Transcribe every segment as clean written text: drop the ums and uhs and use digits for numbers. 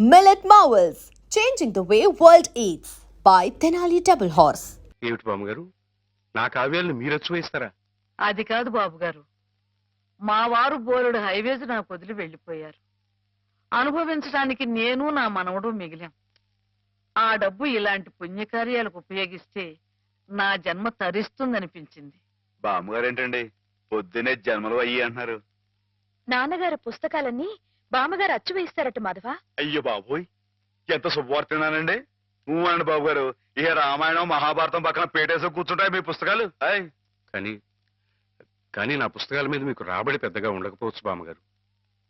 Millet Marvels, changing the way world eats by Tenali Double Horse. ఏమిటి బామ్మగారు నా కావ్యాలను మీరు వేస్తారా? అది కాదు బాబు గారు, మా వారు బోలెడు హైవేస్ నాకు వదిలి వెళ్ళిపోయారు. అనుభవించడానికి నేను నా మనవడు మిగిలాం. ఆ డబ్బు ఇలాంటి పుణ్యకార్యాలకు ఉపయోగిస్తే నా జన్మ తరిస్తుందనిపించింది. బామ్మగారు ఏంటండి పొద్దునే జన్మలు అయ్యి అంటున్నారు? నాన్నగారు పుస్తకాలన్నీ బామ్మగారు అచ్చు వేస్తారట మాధవ. అయ్యో బాబోయ్, ఎంత శుభవార్తనానండి. అనండి బాబు గారు, ఇక రామాయణం మహాభారతం పక్కన పేటేసి కూర్చుంటాయి మీ పుస్తకాలు. కానీ నా పుస్తకాల మీద మీకు రాబడి పెద్దగా ఉండకపోవచ్చు బామ్మగారు.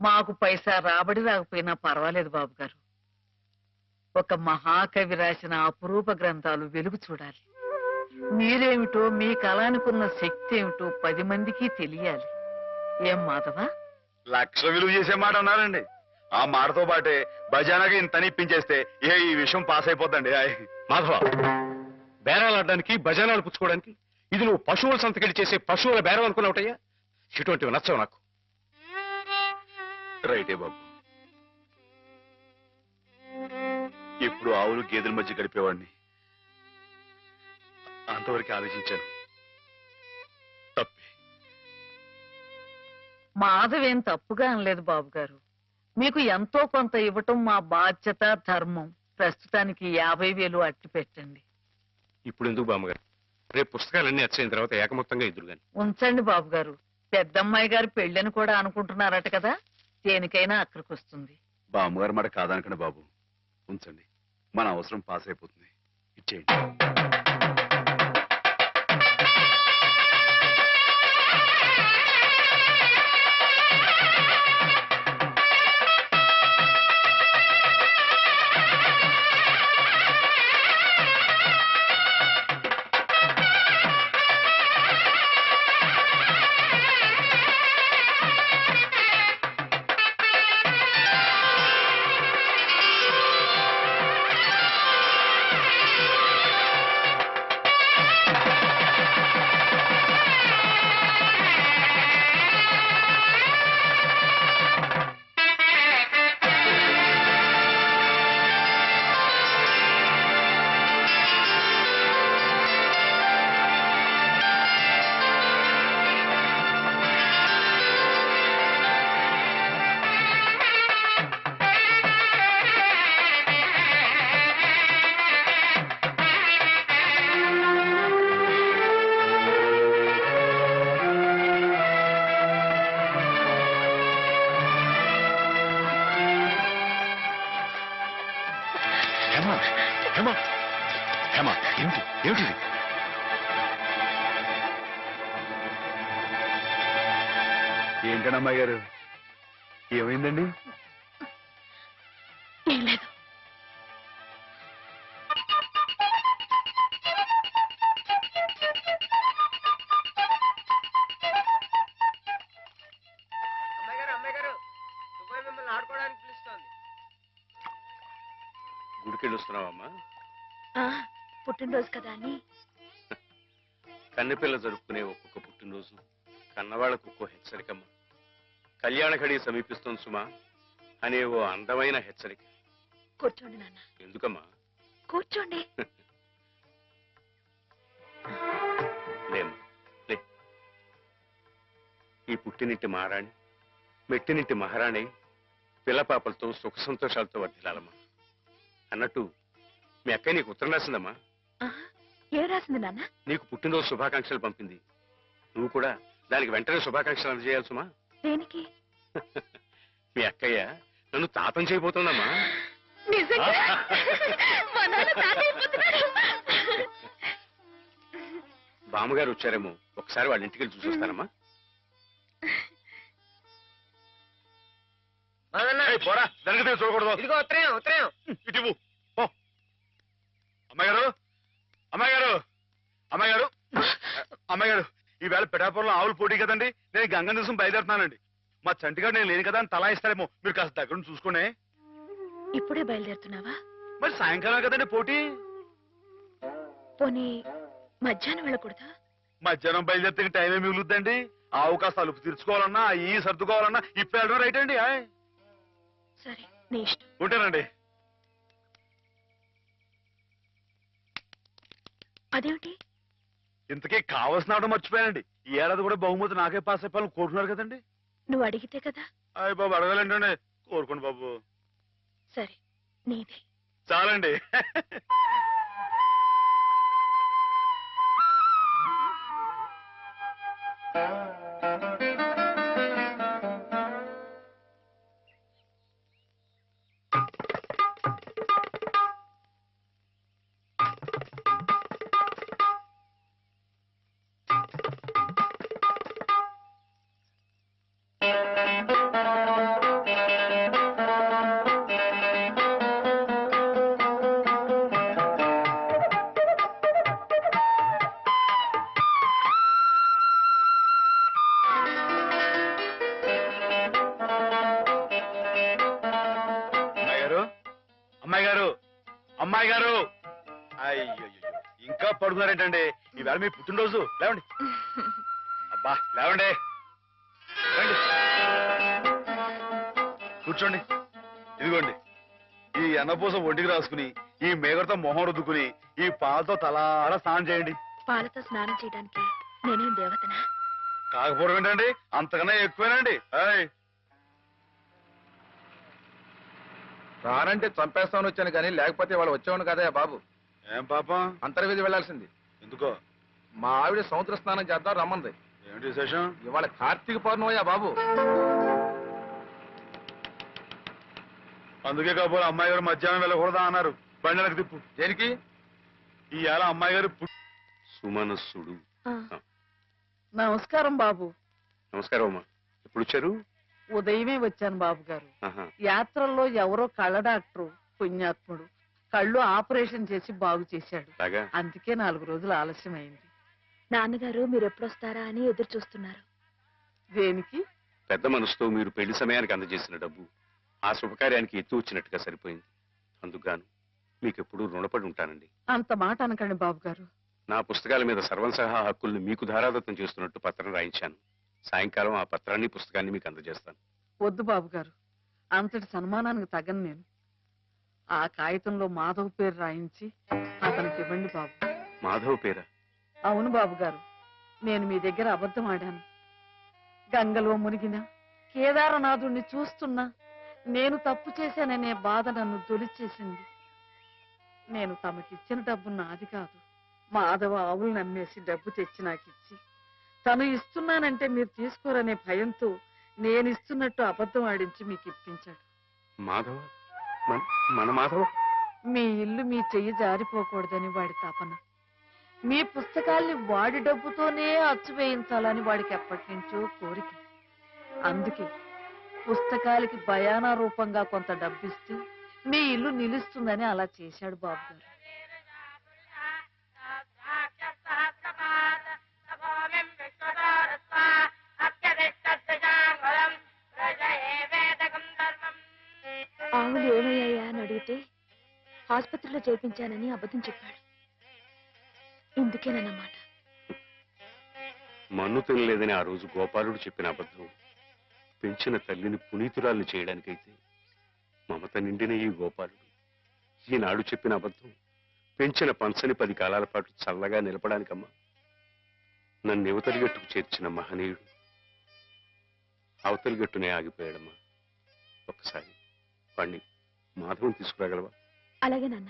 మాకు పైసా రాబడి రాకపోయినా పర్వాలేదు బాబు గారు. ఒక మహాకవి రాసిన అపురూప గ్రంథాలు వెలుగు చూడాలి. మీరేమిటో, మీ కళానికున్న శక్తి ఏమిటో 10 మందికి తెలియాలి. ఏం మాధవ? లక్ష విలువ చేసే మాట అన్నారండి. ఆ మాటతో పాటే భజానాగా ఇంత ఇప్పించేస్తే ఏ ఈ విషయం పాస్ అయిపోద్దండి. మాధవ, బేరాలు ఆడడానికి భజనాలు పుచ్చుకోవడానికి ఇది నువ్వు పశువుల సంతకెళ్ళి చేసే పశువుల బేరం అనుకున్నావుటయ్యా. ఇటువంటివి నచ్చవు నాకు. రైటే బాబు, ఎప్పుడు ఆవులు గేదెల మధ్య గడిపేవాడిని. అంతవరకు ఆలోచించాను. తప్పే. మాధవేం తప్పుగా అనలేదు బాబు గారు. మీకు ఎంతో కొంత ఇవ్వటం మా బాధ్యత, ధర్మం. ప్రస్తుతానికి 50,000 అట్టి పెట్టండి. ఇప్పుడు ఎందుకు బామ్మగారు? రేపు పుస్తకాలన్నీ వచ్చైన తర్వాత ఏకమొత్తంగా ఇద్దరు గాని ఉంచండి బాబు గారు. పెద్దమ్మాయి గారి పెళ్ళని కూడా అనుకుంటున్నారట కదా, దేనికైనా అక్కడికి వస్తుంది. బామ్మగారు మాట కాదనకండి బాబు, ఉంచండి. మన అవసరం పాస్ అయిపోతుంది. ఇచ్చేయండి. ఏమిటి? ఏంటండి అమ్మాయి గారు, ఏమైందండి? ఏం లేదు. గుడికెళ్ళి వస్తున్నావమ్మా? పుట్టినరోజు కదా అని. కన్నెపిల్ల జరుపుకునే ఒక్కొక్క పుట్టినరోజు కన్నవాళ్లకు ఒక్కో హెచ్చరికమ్మా. కళ్యాణ ఘడి సమీపిస్తుంది సుమా అనే ఓ అందమైన హెచ్చరిక. కూర్చోండి నాన్న. ఎందుకమ్మా? కూర్చోండి. లేమ్మా, లే. ఈ పుట్టినింటి మహారాణి, మెట్టినింటి మహారాణి పిల్లపాపలతో సుఖ సంతోషాలతో వర్ధిల్లాలమ్మా. అన్నట్టు మీ అక్కయ్య నీకు ఉత్తరం రాసిందమ్మా. ఏం రాసింది నాన్న? నీకు పుట్టినరోజు శుభాకాంక్షలు పంపింది. నువ్వు కూడా దానికి వెంటనే శుభాకాంక్షలు అందజేయాలి సుమా. దేనికి? మీ అక్కయ్య నన్ను తాతం చేయబోతుందమ్మా. బామ్మగారు వచ్చారేమో, ఒకసారి వాళ్ళ ఇంటికి వెళ్ళి చూసొస్తానమ్మా. పోరా, దానికి చూడకూడదు. ఇదిగో ఉత్తరం. ఇటు అమ్మాయి గారు, అమ్మాయి గారు, అమ్మాయి గారు, అమ్మాయి గారు, ఈవేళ పిఠాపురంలో ఆవులు పోటీ కదండి. నేను గంగ దివసం బయలుదేరుతున్నానండి. మా చంటిగాడు నేను లేని కదా అని తలా ఇస్తారేమో, మీరు కాస్త దగ్గర నుంచి చూసుకోండి. ఇప్పుడే బయలుదేరుతున్నావా? మరి సాయంకాలం కదండి పోటీ. పోనీ మధ్యాహ్నం వెళ్ళకూడదా? మధ్యాహ్నం బయలుదేరితే టైం ఏమి మిగులుద్దండి. ఆవు కాస్త అలుపు తీర్చుకోవాలన్నా, ఈ సర్దుకోవాలన్నా ఇప్పేయడం రైట్ అండి. సరే, నీ ఇష్టం. ఉంటానండి. అదేమిటి? ఇంతకీ కావాల్సిన ఆవిడ మర్చిపోయానండి. ఈ ఏడాది కూడా బహుమతి నాకే పాస్ అయిపోవాలని కోరుకున్నారు కదండి. నువ్వు అడిగితే కదా. అయ్య బాబు అడగాలంటే కోరుకోండి బాబు. సరే, నీదే. చాలండి. అమ్మాయి గారు, అమ్మాయి గారు, అయ్యో ఇంకా పడుకున్నారేంటండి? ఈవేళ మీ పుట్టినరోజు. లేవండి. అబ్బా లేవండి, రండి కూర్చోండి. ఇదిగోండి ఈ ఎన్నపూస ఒంటికి రాసుకుని, ఈ మేగడతో మొహం రుద్దుకుని, ఈ పాలతో తలారా స్నానం చేయండి. పాలతో స్నానం చేయడానికి నేనేం దేవతనా? కాకపోవడం ఏంటండి, అంతకన్నా ఎక్కువేనండి. రానంటే చంపేస్తామని వచ్చాను కానీ లేకపోతే వాళ్ళు వచ్చేవాడు కదా బాబు. ఏం పాపం? అంతర్వేది వెళ్లాల్సింది. ఎందుకో? మా ఆవిడ సముద్ర స్నానం చేద్దాం రమ్మంది. ఏమిటి విశేషం? ఇవాళ కార్తీక పౌర్ణమయ్యా బాబు. అందుకే కాబోలు అమ్మాయి గారు మధ్యాహ్నం వెళ్ళకూడదా అన్నారు. బండి తిప్పు. దేనికి? ఈ ఏళ అమ్మాయి గారు సుమనస్సుడు. నమస్కారం బాబు. నమస్కారం అమ్మా. ఎప్పుడు వచ్చారు? ఉదయమే వచ్చాను బాబు గారు. ఆహా. యాత్రల్లో ఎవరో కళ్ళ డాక్టరు పుణ్యాత్ముడు కళ్ళు ఆపరేషన్ చేసి బాగు చేశాడు. అలాగా? అందుకే 4 రోజులు ఆలస్యం అయింది. నాన్నగారు మీరు ఎప్పుడొస్తారా అని ఎదురు చూస్తున్నారు. దేనికి? పెద్ద మనసుతో మీరు పెళ్లి సమయానికి అందజేసిన డబ్బు ఆ శుభకార్యానికి ఎత్తు వచ్చినట్టుగా సరిపోయింది. అందుకుగాను మీకెప్పుడు రుణపడి ఉంటానండి. అంత మాట అనకండి బాబు గారు. నా పుస్తకాల మీద సర్వంసహా హక్కుల్ని మీకు ధారాదత్తం చేస్తున్నట్టు పత్రం రాయించాను. సాయంకాలం ఆ పత్రాన్ని పుస్తకాన్ని మీకు అందజేస్తాను. వద్దు బాబు గారు, అంతటి సన్మానానికి తగను నేను. ఆ కాగితంలో మాధవ్ పేరు రాయించి అతనికి ఇవ్వండి బాబు. మాధవ్ పేరా? అవును బాబు గారు, నేను మీ దగ్గర అబద్ధం ఆడాను. గంగలో మునిగినా కేదారనాథుణ్ణి చూస్తున్నా నేను తప్పు చేశాననే బాధ నన్ను తొలిచేసింది. నేను తమకిచ్చిన డబ్బు నాది కాదు. మాధవ ఆవులు నమ్మేసి డబ్బు తెచ్చి నాకిచ్చి తను ఇస్తున్నానంటే మీరు తీసుకోరనే భయంతో నేను ఇస్తున్నట్టు అబద్ధం ఆడించి మీకు ఇప్పించాడు. మాధవ? మన మాధవ? మీ ఇల్లు మీ చెయ్యి జారిపోకూడదని వాడి తపన. మీ పుస్తకాల్ని వాడి డబ్బుతోనే అచ్చు వేయించాలని వాడికి ఎప్పటి నుంచో కోరిక. అందుకే పుస్తకాలకి బయానా రూపంగా కొంత డబ్బిస్తే మీ ఇల్లు నిలుస్తుందని అలా చేశాడు బాబు గారు. ఆవులు ఏమయ్యాయా అని అడిగితే ఆసుపత్రిలో చేర్పించానని అబద్ధం చెప్పాడు. ఇందుకేనన్నమాట. మన్ను తినలేదని ఆ రోజు గోపాలుడు చెప్పిన అబద్ధం పెంచిన తల్లిని పునీతురాల్ని చేయడానికైతే మమత నిండిన ఈ గోపాలుడు ఈనాడు చెప్పిన అబద్ధం పెంచిన పంచని 10 కాలాల పాటు చల్లగా నిలపడానికమ్మా. నన్ను యువతలి గట్టుకు చేర్చిన మహనీయుడు అవతలి గట్టునే ఆగిపోయాడమ్మా. ఒక్కసారి వాణ్ణి మాధవం తీసుకురాగలవా? అలాగే నాన్న.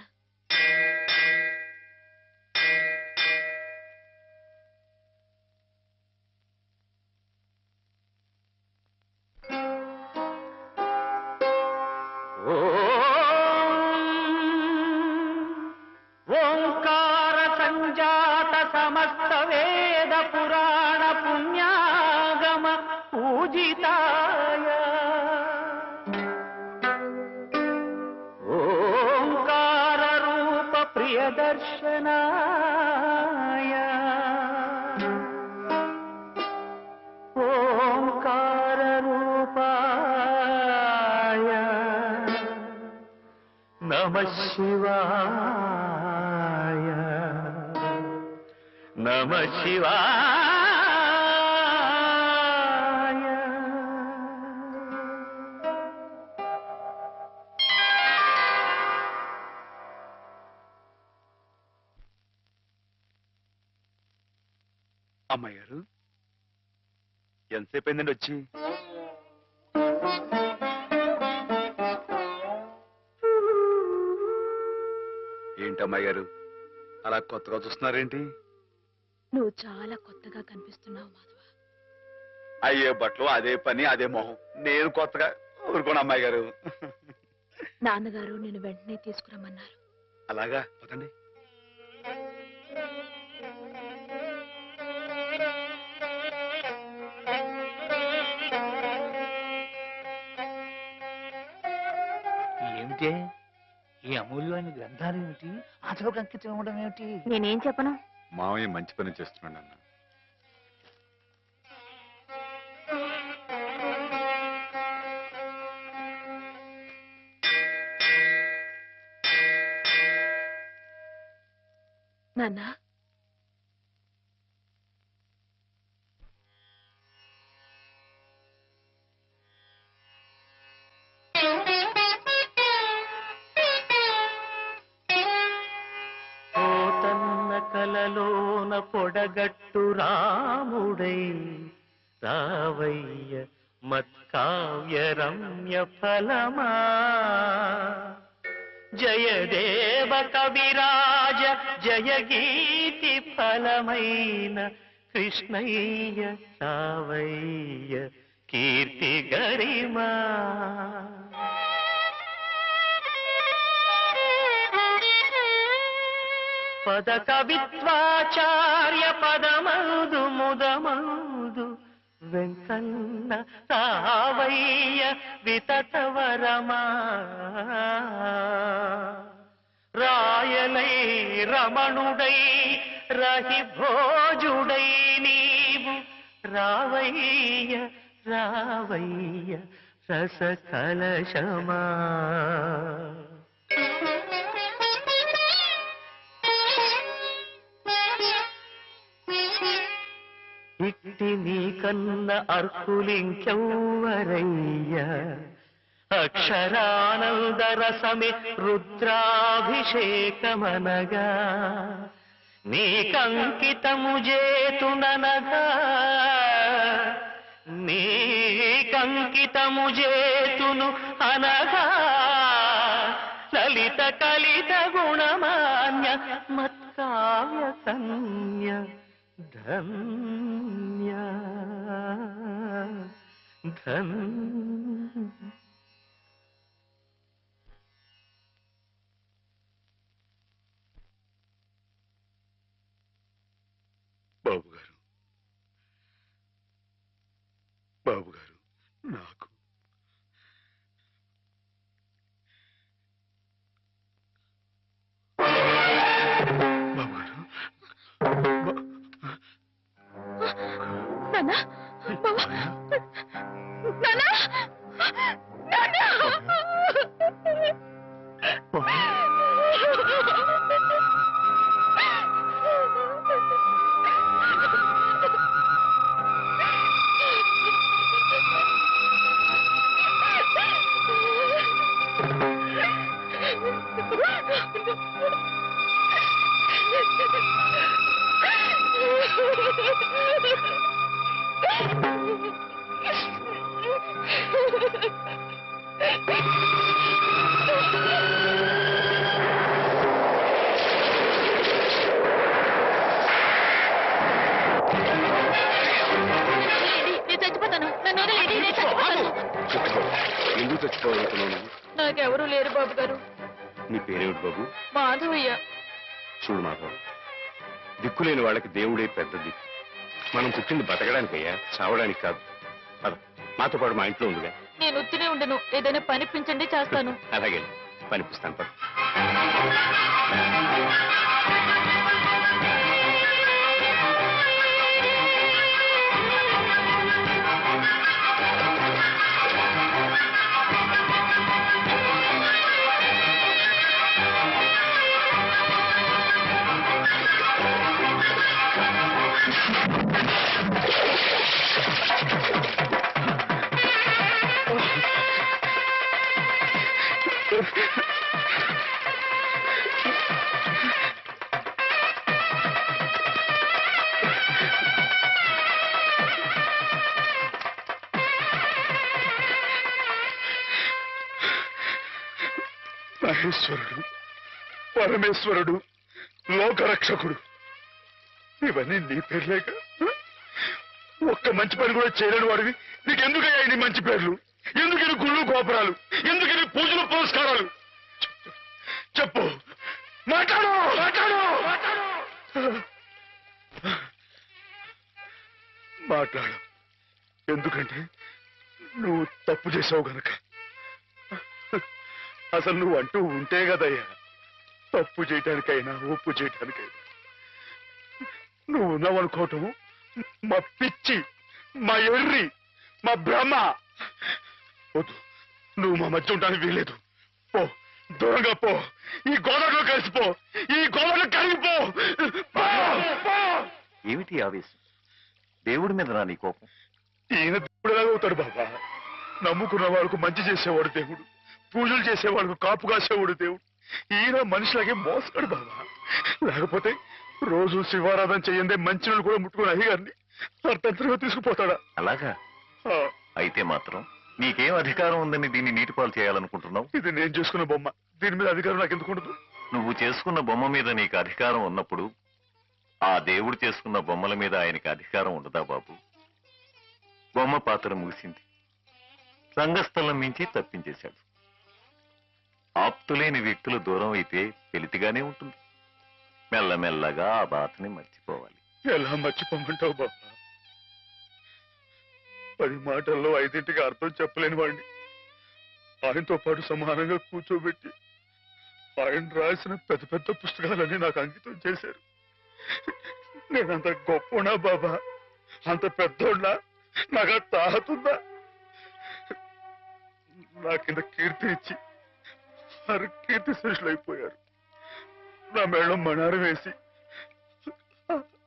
ఓంకార సంజాత సమస్త వేద పురాణ పుణ్యాగమ పూజితాయ ఓంకార రూప ప్రియదర్శనాయ ఓంకార రూపాయ నమః శివాయ నమః శివాయ. అమ్మాయి గారు ఎంతసేపు అయిందండి వచ్చి? ఏంటి అమ్మాయి గారు అలా కొత్తగా చూస్తున్నారేంటి? నువ్వు చాలా కొత్తగా కనిపిస్తున్నావు మాధవ. అయ్యే బట్టలు అదే పని అదే మొహం, నేను కొత్తగా ఊరుకోండి అమ్మాయి గారు. నాన్నగారు నిన్ను వెంటనే తీసుకురమ్మన్నారు. అలాగా పదండి. ఏమిటి ఈ అమూల్యమైన గ్రంథాలు ఏమిటి? అతలోకి అంకితం ఇవ్వడం ఏమిటి? నేనేం చెప్పను. మామయ్య మంచి పని చేస్తున్నాడు అన్న. నాన్న, పోతన్న కలలోన పొడగట్టు రాముడై రావయ్య మత్కావ్య రమ్య ఫలమా జయదేవ కవిరాజ జయగీతి ఫలమైన కృష్ణయ్య రావయ్య కీర్తి గరిమా పద కవిత్వాచార్య పదమౌదు ముదమౌదు వెంకన్న రావయ్య వితతవరమా రాయలై రమణుడై రహి భోజుడై నీవు రావయ్య రావయ్య రస కలశమా ఇట్టి నీకన్న అర్కులింకెవ్వరయ్య అక్షరానంద రసమి రుద్రాభిషేకమనగా నీకంకితము చేతుననగా నీకంకితము చేతును అనగా లలిత కలిత గుణమాన్య మత్కావ్య కన్య ధన్య ధన్య. బాబు గారు, బాబు గారు, నాకు బాబు గారు, నాన్న, బావ, నాన్న, నాన్న. ఎందుకు చచ్చిపోవాలనుకున్నాను? నాకెవరూ లేరు బాబు గారు. నీ పేరేమిటి బాబు? మాధవయ్య. చూడు మాధవ్, దిక్కులేని వాళ్ళకి దేవుడే పెద్ద దిక్కు. మనం పుట్టింది బతకడానికయ్యా, చావడానికి కాదు. పద, మాతో పాటు మా ఇంట్లో ఉందిగా. నేను ఉత్తినే ఉండను, ఏదైనా పనిపించండి, చేస్తాను. అలాగే పనిపిస్తాను. పద. మహేశ్వరుడు, పరమేశ్వరుడు, లోకరక్షకుడు, ఇవన్నీ నీ పేర్లేక? ఒక్క మంచి పని కూడా చేయలేని వాడివి నీకెందుకయ్యా ఇన్ని మంచి పేర్లు? ఎందుకని గుళ్ళు గోపురాలు? ఎందుకని పూజలు పురస్కారాలు? చెప్పు, మాట్లాడు, మాట్లాడు, మాట్లాడు. ఎందుకంటే నువ్వు తప్పు చేసావు గనక. అసలు నువ్వు అంటూ ఉంటే కదయ్యా తప్పు చేయటానికైనా ఒప్పు చేయటానికైనా. నువ్వు ఉన్నావనుకోవటం మా పిచ్చి, మా ఎర్రి, మా భ్రమ. వద్దు, నువ్వు మా మధ్య ఉండడానికి వీలేదు. పో, దూరంగా పో, ఈ గోదావరిలో కలిసిపో, ఈ గోదావరిలో కలిగిపో. ఏమిటి ఆవేశం? దేవుడి మీద నా నీ కోపం? ఈయన దేవుడు ఎలాగవుతాడు బాబా? నమ్ముకున్న వాళ్ళకు మంచి చేసేవాడు దేవుడు, పూజలు చేసేవాళ్ళకు కాపు కాసేవాడు దేవుడు. ఈయన మనిషిలాగే మోసగాడు బాబా. లేకపోతే రోజు శివారాధన చేయందే మంచినీళ్ళు కూడా ముట్టుకుని అయ్యగారిని అర్థంతరంగా తీసుకుపోతాడా? అలాగా? ఆ, అయితే మాత్రం నీకేం అధికారం ఉందని దీన్ని నీటిపాలు చేయాలనుకుంటున్నావు? ఇది నేను చేసుకున్న బొమ్మ, దీని మీద అధికారం నాకు ఎందుకు ఉండదు? నువ్వు చేసుకున్న బొమ్మ మీద నీకు అధికారం ఉన్నప్పుడు ఆ దేవుడు చేసుకున్న బొమ్మల మీద ఆయనకి అధికారం ఉండదా బాబు? బొమ్మ పాత్ర ముగిసింది, రంగస్థలం మించి తప్పించేశాడు. ఆప్తులేని వ్యక్తులు దూరం అయితే వెలితిగానే ఉంటుంది. మెల్లమెల్లగా ఆ బాధని మర్చిపోవాలి. ఎలా మర్చిపోమంటావు బాబా? 10 మాటల్లో 5ంటికి అర్థం చెప్పలేని వాడిని ఆయనతో పాటు సమానంగా కూర్చోబెట్టి ఆయన రాసిన పెద్ద పెద్ద పుస్తకాలన్నీ నాకు అంకితం చేశారు. నేనంత గొప్పనా బాబా? అంత పెద్దోడ్నా? నాకు తాహతుందా? నా కింద కీర్తి ఇచ్చి వారు కీర్తి శేషులు అయిపోయారు. నా మేళం మణారం వేసి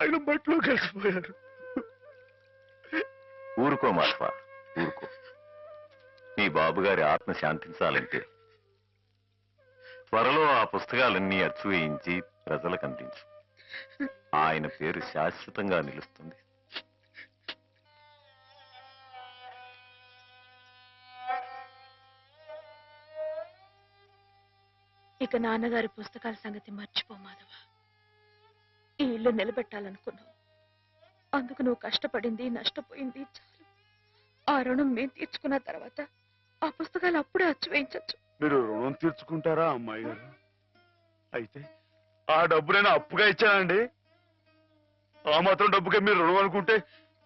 ఆయన బట్టలో కలిసిపోయారు. ఊరుకో మాధవ, ఊరుకో. నీ బాబుగారి ఆత్మ శాంతించాలంటే త్వరలో ఆ పుస్తకాలన్నీ అచ్చు వేయించి ప్రజలకు అందించు. ఆయన పేరు శాశ్వతంగా నిలుస్తుంది. ఇక నాన్నగారి పుస్తకాల సంగతి మర్చిపో మాధవ. ఈ ఇల్లు నిలబెట్టాలనుకున్నావు, అందుకు నువ్వు కష్టపడింది నష్టపోయింది చాలు. ఆ రుణం మేము తీర్చుకున్న తర్వాత ఆ పుస్తకాలు అప్పుడే అచ్చు వేయించచ్చు. మీరు రుణం తీర్చుకుంటారా అమ్మాయి గారు? అయితే ఆ డబ్బు నేను అప్పుగా ఇచ్చానండి. ఆ మాత్రం డబ్బుకే మీరు రుణం అనుకుంటే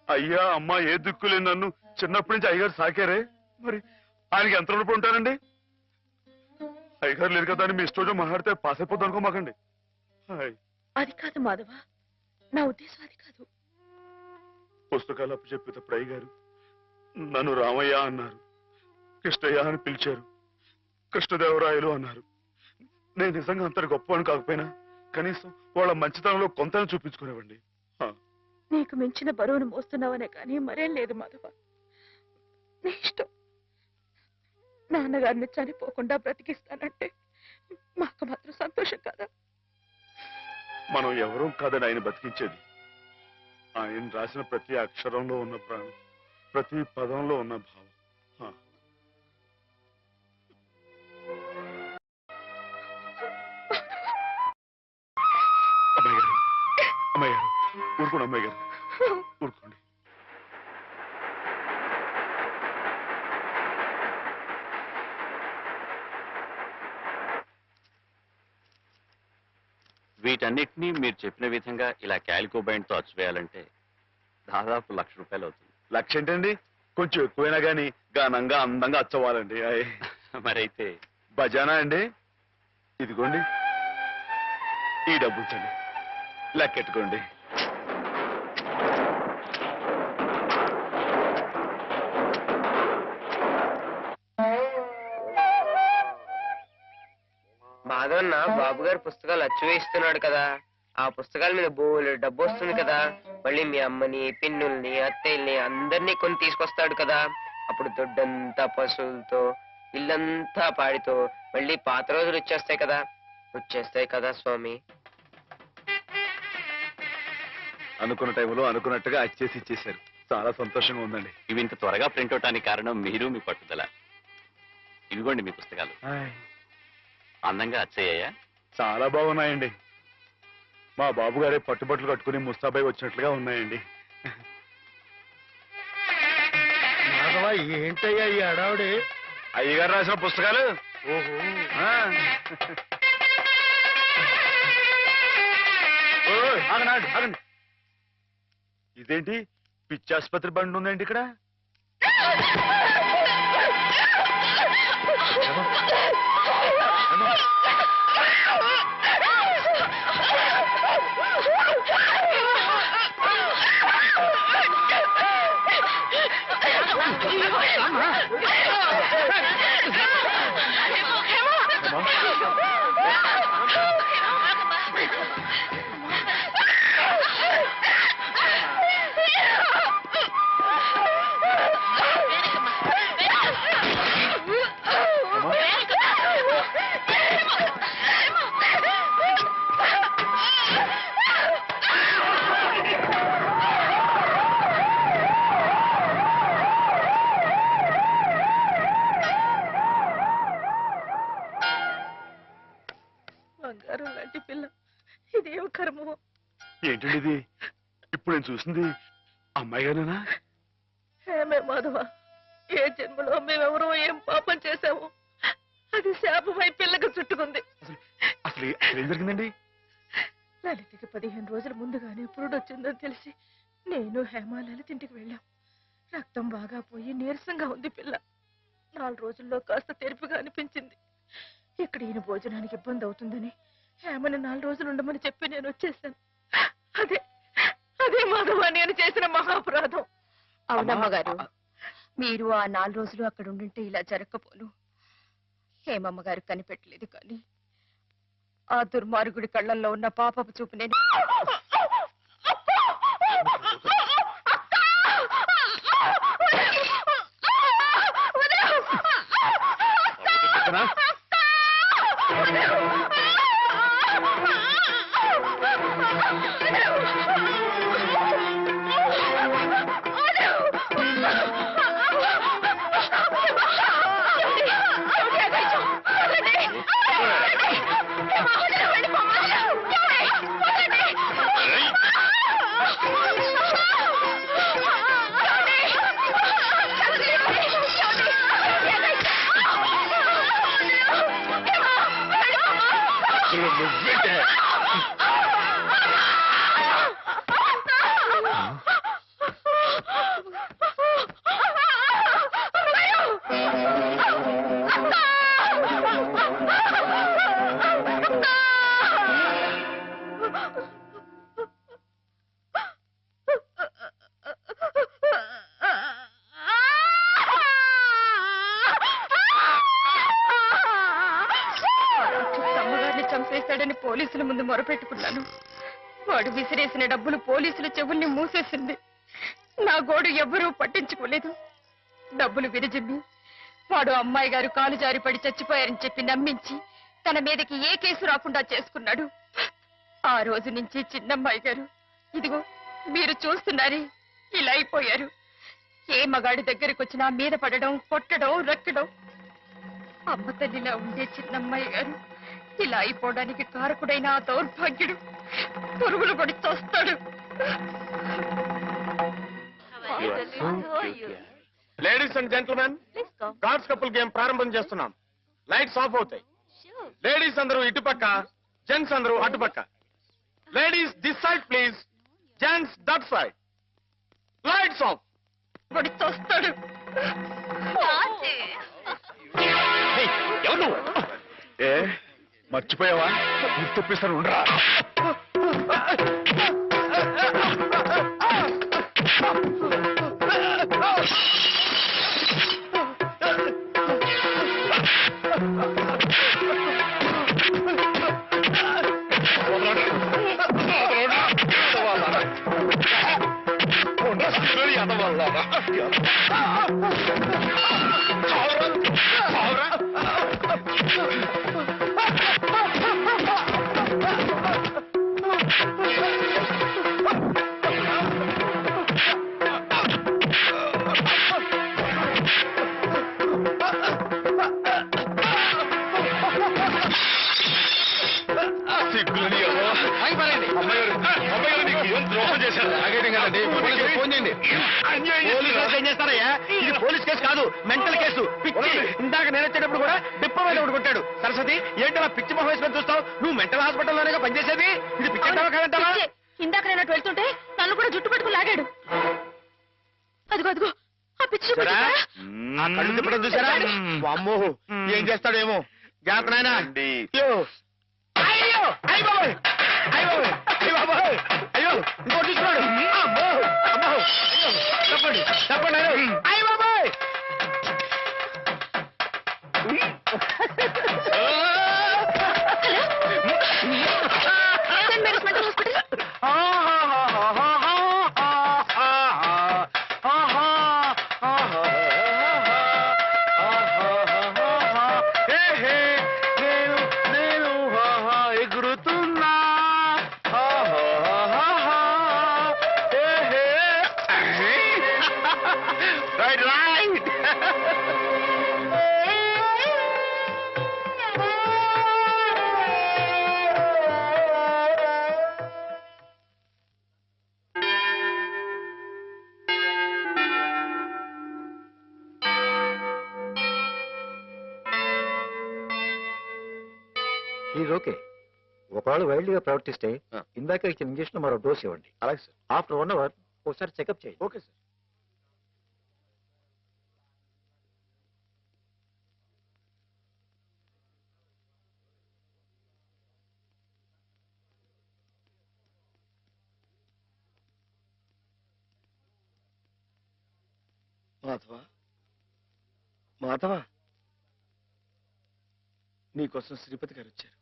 అయ్యా అమ్మా ఏ దిక్కులేని నన్ను చిన్నప్పటి నుంచి అయ్యగారు సాకారే, మరి ఆయనకి ఎంత రుణపడి ఉంటానండి? అయ్యగారు లేరు కదా అని మీ ఇష్టం మాట్లాడితే పాస్ అయిపోద్ది అనుకోమాకండి. అది కాదు మాధవ, నా ఉద్దేశం అది కాదు. పుస్తకాలు అప్పు చెప్పేటప్పుడు అయ్యగారు నన్ను రామయ్య అన్నారు, కృష్ణయ్య అని పిలిచారు, కృష్ణదేవరాయలు అన్నారు. నేను నిజంగా అంత గొప్ప అని కాకపోయినా కనీసం వాళ్ళ మంచితనంలో కొంతని చూపించుకునేవండి. నీకు మించిన బరువును మోస్తున్నావనే కానీ మరేం లేదు మాధవ. నీ ఇష్టం. నాన్నగారిని చనిపోకుండా బ్రతికిస్తానంటే మాకు మాత్రం సంతోషం కదా? మనం ఎవరూ కాదని ఆయన బతికించేది. ఆయన రాసిన ప్రతి అక్షరంలో ఉన్న ప్రాణం, ప్రతి పదంలో ఉన్న భావం. అమ్మాయి గారు, అమ్మాయి గారు, ఊరుకోండి అమ్మాయి గారు, ఊరుకోండి. వీటన్నిటినీ మీరు చెప్పిన విధంగా ఇలా క్యాలికో బైండ్తో అచ్చువేయాలంటే దాదాపు 1,00,000 రూపాయలు అవుతుంది. 1,00,000 ఏంటండి? కొంచెం ఎక్కువైనా గానీ ఘనంగా అందంగా అచ్చవ్వాలండి. మరైతే బజానా అండి. ఇదిగోండి ఈ డబ్బు ఉంచండి, లెక్కెట్టుకోండి. మాధవన్న బాబు గారి పుస్తకాలు అచ్చు వేస్తున్నాడు కదా, ఆ పుస్తకాల మీద బోలెడు డబ్బు వస్తుంది కదా. మళ్ళీ మీ అమ్మని, పిన్నుల్ని, అత్తయ్యల్ని అందరినీ కొని తీసుకొస్తాడు కదా. అప్పుడు దొడ్డంతా పశువులతో, ఇల్లంతా పాడితో మళ్ళీ పాత రోజులు వచ్చేస్తాయి కదా స్వామి. అనుకున్న టైంలో అనుకున్నట్టుగా అచ్చేసి ఇచ్చేశారు. చాలా సంతోషంగా ఉందండి. ఇవి ఇంత త్వరగా ప్రింట్ అవటానికి కారణం మీరు, మీ పట్టుదల. ఇవిగోండి మీ పుస్తకాలు. అందంగా అచ్చయ్యా? చాలా బాగున్నాయండి. మా బాబు గారే పట్టుబట్టలు కట్టుకుని ముస్తాబాయి వచ్చినట్లుగా ఉన్నాయండి. ఏంటయ్యా ఈ అడావుడి? అయ్యగారు రాసిన పుస్తకాలు. ఓహో, ఆగండి. ఇదేంటి పిచ్చి ఆసుపత్రి బండి ఉందండి ఇక్కడ? బంగారం లాంటి పిల్ల, ఇదేం కర్మమో. ఏంటండి ఇది? ఇప్పుడు నేను చూసింది అమ్మాయి గారేనా? ఏమే మాధవ, ఏ జన్మలో మేమెవరో ఏం పాపం చేశాము, అది శాపమై పిల్లకు చుట్టుకుంది. అసలు ఏం జరిగిందండి? లలితకి 15 రోజుల ముందుగానే పురుడొచ్చిందని తెలిసి నేను హేమ లలితింటికి వెళ్ళాం. రక్తం బాగా పోయి నీరసంగా ఉంది పిల్ల. 4 రోజుల్లో కాస్త తెరుపుగా అనిపించింది. ఇక్కడ ఈయన భోజనానికి ఇబ్బంది అవుతుందని హేమని 4 రోజులు ఉండమని చెప్పి నేను వచ్చేసాను. అదే మాధవ నేను చేసిన మహాపరాధం. అవునమ్మగారు, మీరు ఆ 4 రోజులు అక్కడ ఉండుంటే ఇలా జరగకపోను. హేమమ్మగారు కనిపెట్టలేదు కానీ ఆ దుర్మార్గుడి కళ్ళల్లో ఉన్న పాపపు చూపు నేను చంపేశాడని పోలీసుల ముందు మొరపెట్టుకున్నాను. వాడు విసిరేసిన డబ్బులు పోలీసుల చెవుల్ని మూసేసింది. నా గోడు ఎవ్వరూ పట్టించుకోలేదు. డబ్బులు విరజిమ్మి వాడు అమ్మాయి గారు కాలు జారి పడి చచ్చిపోయారని చెప్పి నమ్మించి తన మీదకి ఏ కేసు రాకుండా చేసుకున్నాడు. ఆ రోజు నుంచి చిన్నమ్మాయి గారు ఇదిగో మీరు చూస్తున్నారే ఇలా అయిపోయారు. ఏ మగాడి దగ్గరికి వచ్చినా మీద పడడం, కొట్టడం, రక్కడం. అమ్మ తల్లిలా ఉండే చిన్నమ్మాయి గారు ఇలా అయిపోవడానికి కారకుడైన ఆ దౌర్భాగ్యుడు పురుగులు పడి చస్తాడు. Ladies and gentlemen, cards couple game ప్రారంభం చేస్తున్నాం. లైట్స్ ఆఫ్ అవుతాయి. లేడీస్ అందరూ ఇటుపక్క, జెంట్స్ అందరూ అటుపక్క. Ladies this side please, gents that side. Lights off. పడి చస్తాడు. ఎవరు? ఏ మర్చిపోయావా? గుర్తొప్పిస్తాను ఉండరా. సిగ్గులని అమ్మాయి గారు నీకు ఏం ద్రోహం చేశారు? నాగేయడం కదండి, పోలీసులకు ఫోన్ చేయండి. పోలీసులు ఏం చేస్తారయ్యా? ఇది పోలీస్ కేసు కాదు, మెంటల్ కేసు. పిచ్చి. ఇందాక నేను వచ్చేటప్పుడు కూడా డిప్ప మీద ఒకటి కొట్టాడు. సరస్వతి, ఏంటలా పిచ్చి మొహం వేసుకొని చూస్తావు? నువ్వు మెంటల్ హాస్పిటల్లోనే పనిచేసేది. ఇది పిచ్చి అంటావా కాదంటావా? పిచ్చే. ఇందాక నేను అటు వెళ్తుంటే తను కూడా జుట్టు పట్టుకుని లాగాడు. అదిగో అదిగో ఆ పిచ్చి చూసారా? చూపించారా? ఆ కళ్ళు తిప్పడం చూసారా? అమ్మో, ఏం చేస్తాడేమో. జాగ్రత్త నాయనా. అయ్యో అయ్యో అయ్య బాబోయ్, అయ్య బాబోయ్, అయ్య బాబోయ్, అయ్యో ఇంకోటి చూస్తున్నాడు. అమ్మో అమ్మో, అయ్యో తప్పండి తప్పండి, అయ్యో అయ్య బాబోయ్. Saint Mary's mental hospital. ఎగురుతున్నా రైట్ రైట్. Is okay. ఒకవేళ వైల్డ్ గా ప్రవర్తిస్తే ఇందాక ఇచ్చిన ఇంజక్షన్ మరో డోస్ ఇవ్వండి. అలాగే సార్. ఆఫ్టర్ 1 hour ఒకసారి చెకప్ చేయండి. Okay sir. మాధవ మాధవ, నీకోసం శ్రీపతి గారు వచ్చారు.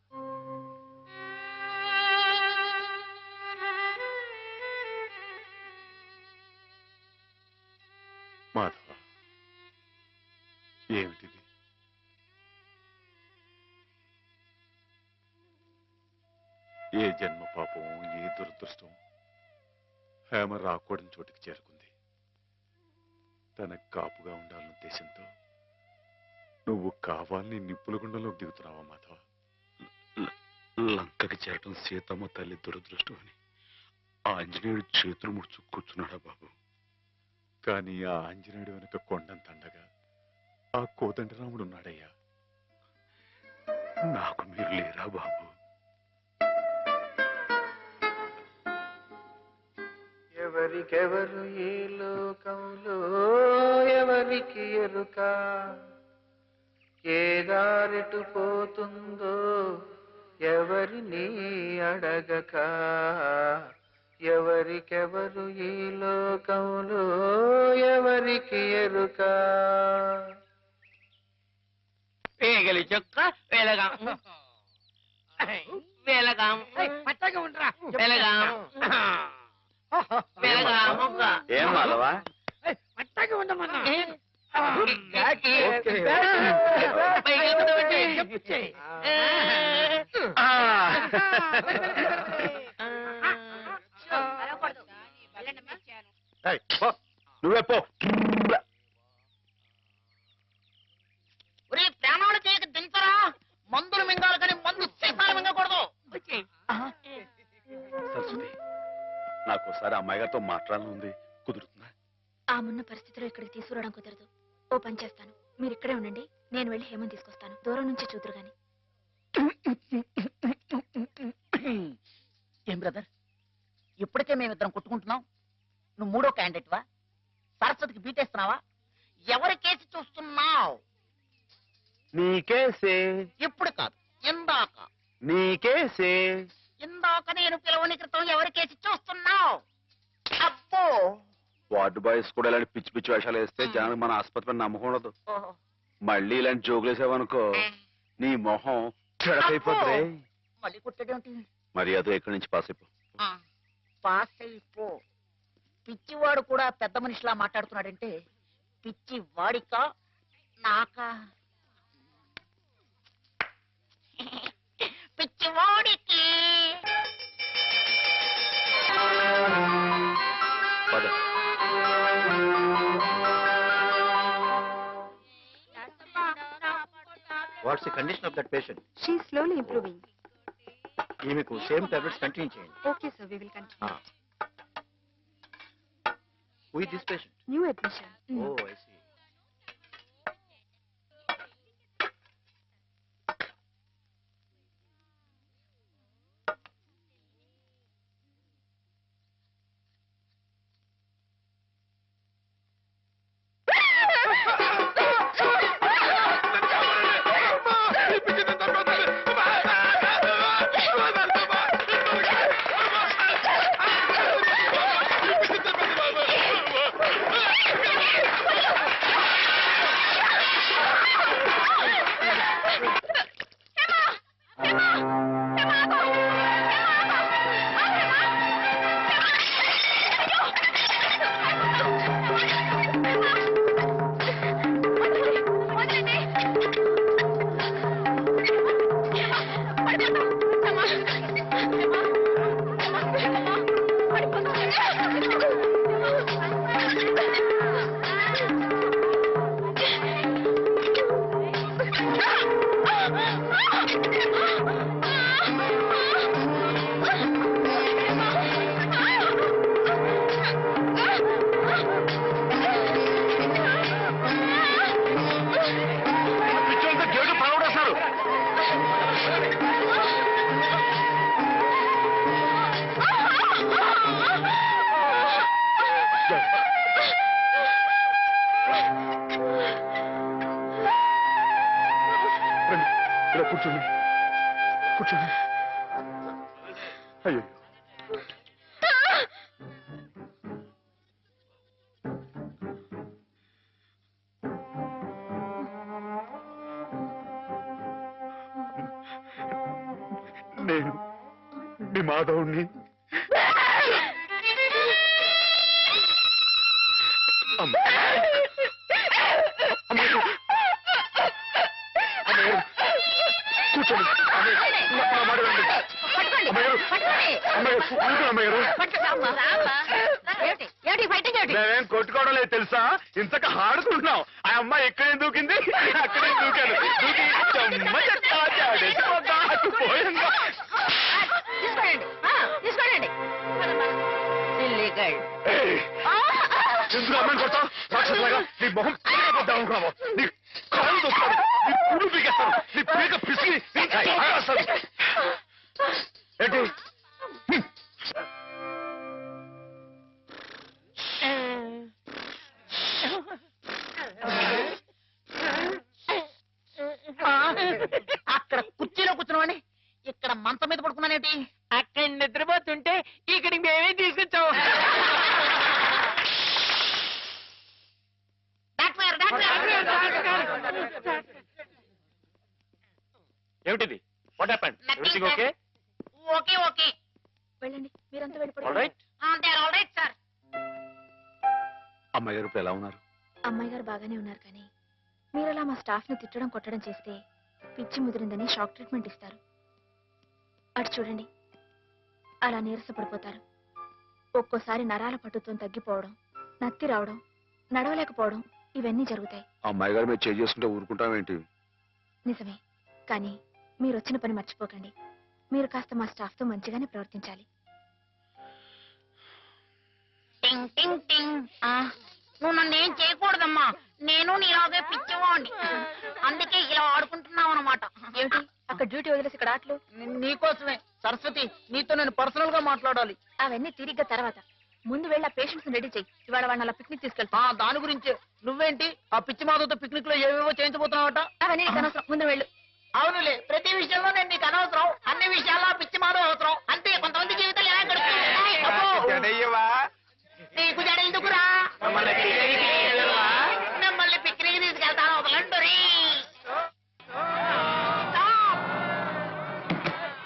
మాధవ, ఏమిటిది? ఏ జన్మ పాపం, ఏ దురదృష్టం హేమ రాకూడని చోటికి చేరుకుంది. తనకు కాపుగా ఉండాలన్న ఉద్దేశంతో నువ్వు కావాలని నిప్పుల గుండంలో దిగుతున్నావా మాధవ? లంకకి చేరటం సీతమ్మ తల్లి దురదృష్టం అని ఆంజనేయుడు చేతులు ముడుచు కూర్చున్నాడా బాబు? కానీ ఆ ఆంజనేయుడు వెనక కొండంత అండగా ఆ కోదండరాముడు ఉన్నాడయ్యా. నాకు మీరు లేరా బాబు? ఎవరికెవరు ఈ లోకంలో ఎవరికి ఎరుక, ఏ దారిటు పోతుందో ఎవరిని అడగక, ఎవరికెవరు ఈ లోకంలో ఎవరికి ఎరుక. పేగలి చొక్క వెలగాం వెలగాం పచ్చగా ఉండరా వెలగాం వెలగాం ఏం మాధవా? పచ్చగా ఉండమన్నా. నువ్వే పో. ప్రాణాలు చేయక దించరా, మందులు మింగాలి కానీ మందు సీసాలు మింగకూడదు. సరస్వతి, నాకు ఒకసారి అమ్మాయి గారితో మాట్లాడాలని ఉంది, కుదురుతుందా? ఆ మున్న పరిస్థితిలో ఇక్కడికి తీసుకురావడం కుదరదు. ఓ పని చేస్తాను, మీరు ఇక్కడే ఉండండి, నేను వెళ్ళి హేమని తీసుకొస్తాను. దూరం నుంచి చూద్దరు గాని. ఏం బ్రదర్, ఇప్పటికే మేమిద్దరం కొట్టుకుంటున్నాం, నువ్వు మూడో క్యాండిడేట్ వా? సరస్వతికి బీటేస్తున్నావా? ఎవరి కేసు చూస్తున్నావు? నీకేసే. ఇప్పుడు కాదు, ఇందాక. నీకేసే. ఇందాక నేను పిలవని క్రితం ఎవరి కేసు చూస్తున్నావు? అబ్బో, వార్డు బాయ్స్ కూడా ఇలాంటి పిచ్చి పిచ్చి వేషాలు వేస్తే జనానికి మన ఆసుపత్రి మీద నమ్మకం ఉండదు. మళ్ళీ ఇలాంటి జోకులు వేసావనుకో నీ మొహం చెడకైపోతుంది. మళ్ళీ కుట్టడేంటి? మర్యాద ఎక్కడి నుంచి పాస్ అయిపో. పాస్ అయిపో. పిచ్చివాడు కూడా పెద్ద మనిషిలా మాట్లాడుతున్నాడంటే పిచ్చి వాడికా నాకా? పిచ్చివాడికి. పద. What's the condition of that patient? She slowly improving. ఈమెకు సేమ్ టాబ్లెట్స్ కంటిన్యూ చేయండి. Okay sir, we will continue. Who is this patient? New admission. Oh I see. కూర్చోండి కూర్చోండి. అయ్యో నేను మీ మాధవుణ్ణి. కూర్చోండి మేమేం కొట్టుకోవడం లేదు తెలుసా, ఇంతక ఆడుకుంటున్నాం. ఆ అమ్మాయి ఎక్కడే దూకింది, అక్కడే దూకాను. దూకి ఎందుకు అమ్మాయిని కొడతావు? రాక్షసులాగా నీ మొహం పీకపోద్దాం అనుకున్నావు. నీ కాళ్ళు దొక్కుతాను, నీ పులు పీకేస్తాను, నీ పీక పిసిగి ఏంటి? అక్కడ కుర్చీలో కూర్చున్నామని ఇక్కడ మంచం మీద పడుకున్నానేంటి? అక్కడ నిద్రపోతుంటే ఇక్కడికి మేమే తీసుకొచ్చావు. ఏమిటిది? What happened? Everything okay? Okay okay, వెళ్ళండి, మీరంతా వెళ్ళిపోండి. All right. All right sir. అమ్మాయి గారు ఇప్పుడు ఎలా ఉన్నారు? అమ్మాయి గారు బాగానే ఉన్నారు, కానీ మీరు అలా మా స్టాఫ్ ని తిట్టడం కొట్టడం చేస్తే పిచ్చి ముదిరిందని షాక్ ట్రీట్మెంట్ ఇస్తారు. అటు చూడండి, అలా నీరసపడిపోతారు. ఒక్కోసారి నరాల పట్టుతో తగ్గిపోవడం, నత్తి రావడం, నడవలేకపోవడం, ఇవన్నీ జరుగుతాయి. అమ్మాయి గారు మీరు చేసుకుంటే ఊరుకుంటామేంటి? నిజమే, కానీ మీరు వచ్చిన పని మర్చిపోకండి. మీరు కాస్త మా స్టాఫ్ తో మంచిగానే ప్రవర్తించాలి. టింగ్ టింగ్ టింగ్. నువ్వు నన్ను ఏం చేయకూడదమ్మా, నేను నీలాగే పిచ్చివాడిని, అందుకే ఇలా ఆడుకుంటున్నావు అనమాట. ఏమిటి అక్కడ డ్యూటీ వదిలేసి ఇక్కడ ఆటలు? నీకోసమే సరస్వతి, నీతో నేను పర్సనల్ గా మాట్లాడాలి. అవన్నీ తిరిగ్గా తర్వాత, ముందు వెళ్ళి ఆ పేషెంట్స్ రెడీ చెయ్యి. ఇవాళ వాళ్ళని అలా పిక్నిక్ తీసుకెళ్తా. దాని గురించే. నువ్వేంటి ఆ పిచ్చి మాధవతో పిక్నిక్ లో ఏవేవో చేయించబోతున్నావట? అవన్నీ నీకు అనవసరం, ముందు వెళ్ళు. అవునులే, ప్రతి విషయంలో నేను నీకు అనవసరం, అన్ని విషయాల్లో పిచ్చి మాధవ అవసరం. అంతే, కొంతమంది జీవితాలు ఎలా గడుపుతాయి. నీకు జడ ఎందుకురా? మిమ్మల్ని పిక్నిక్ తీసుకెళ్తాను, వదలండి.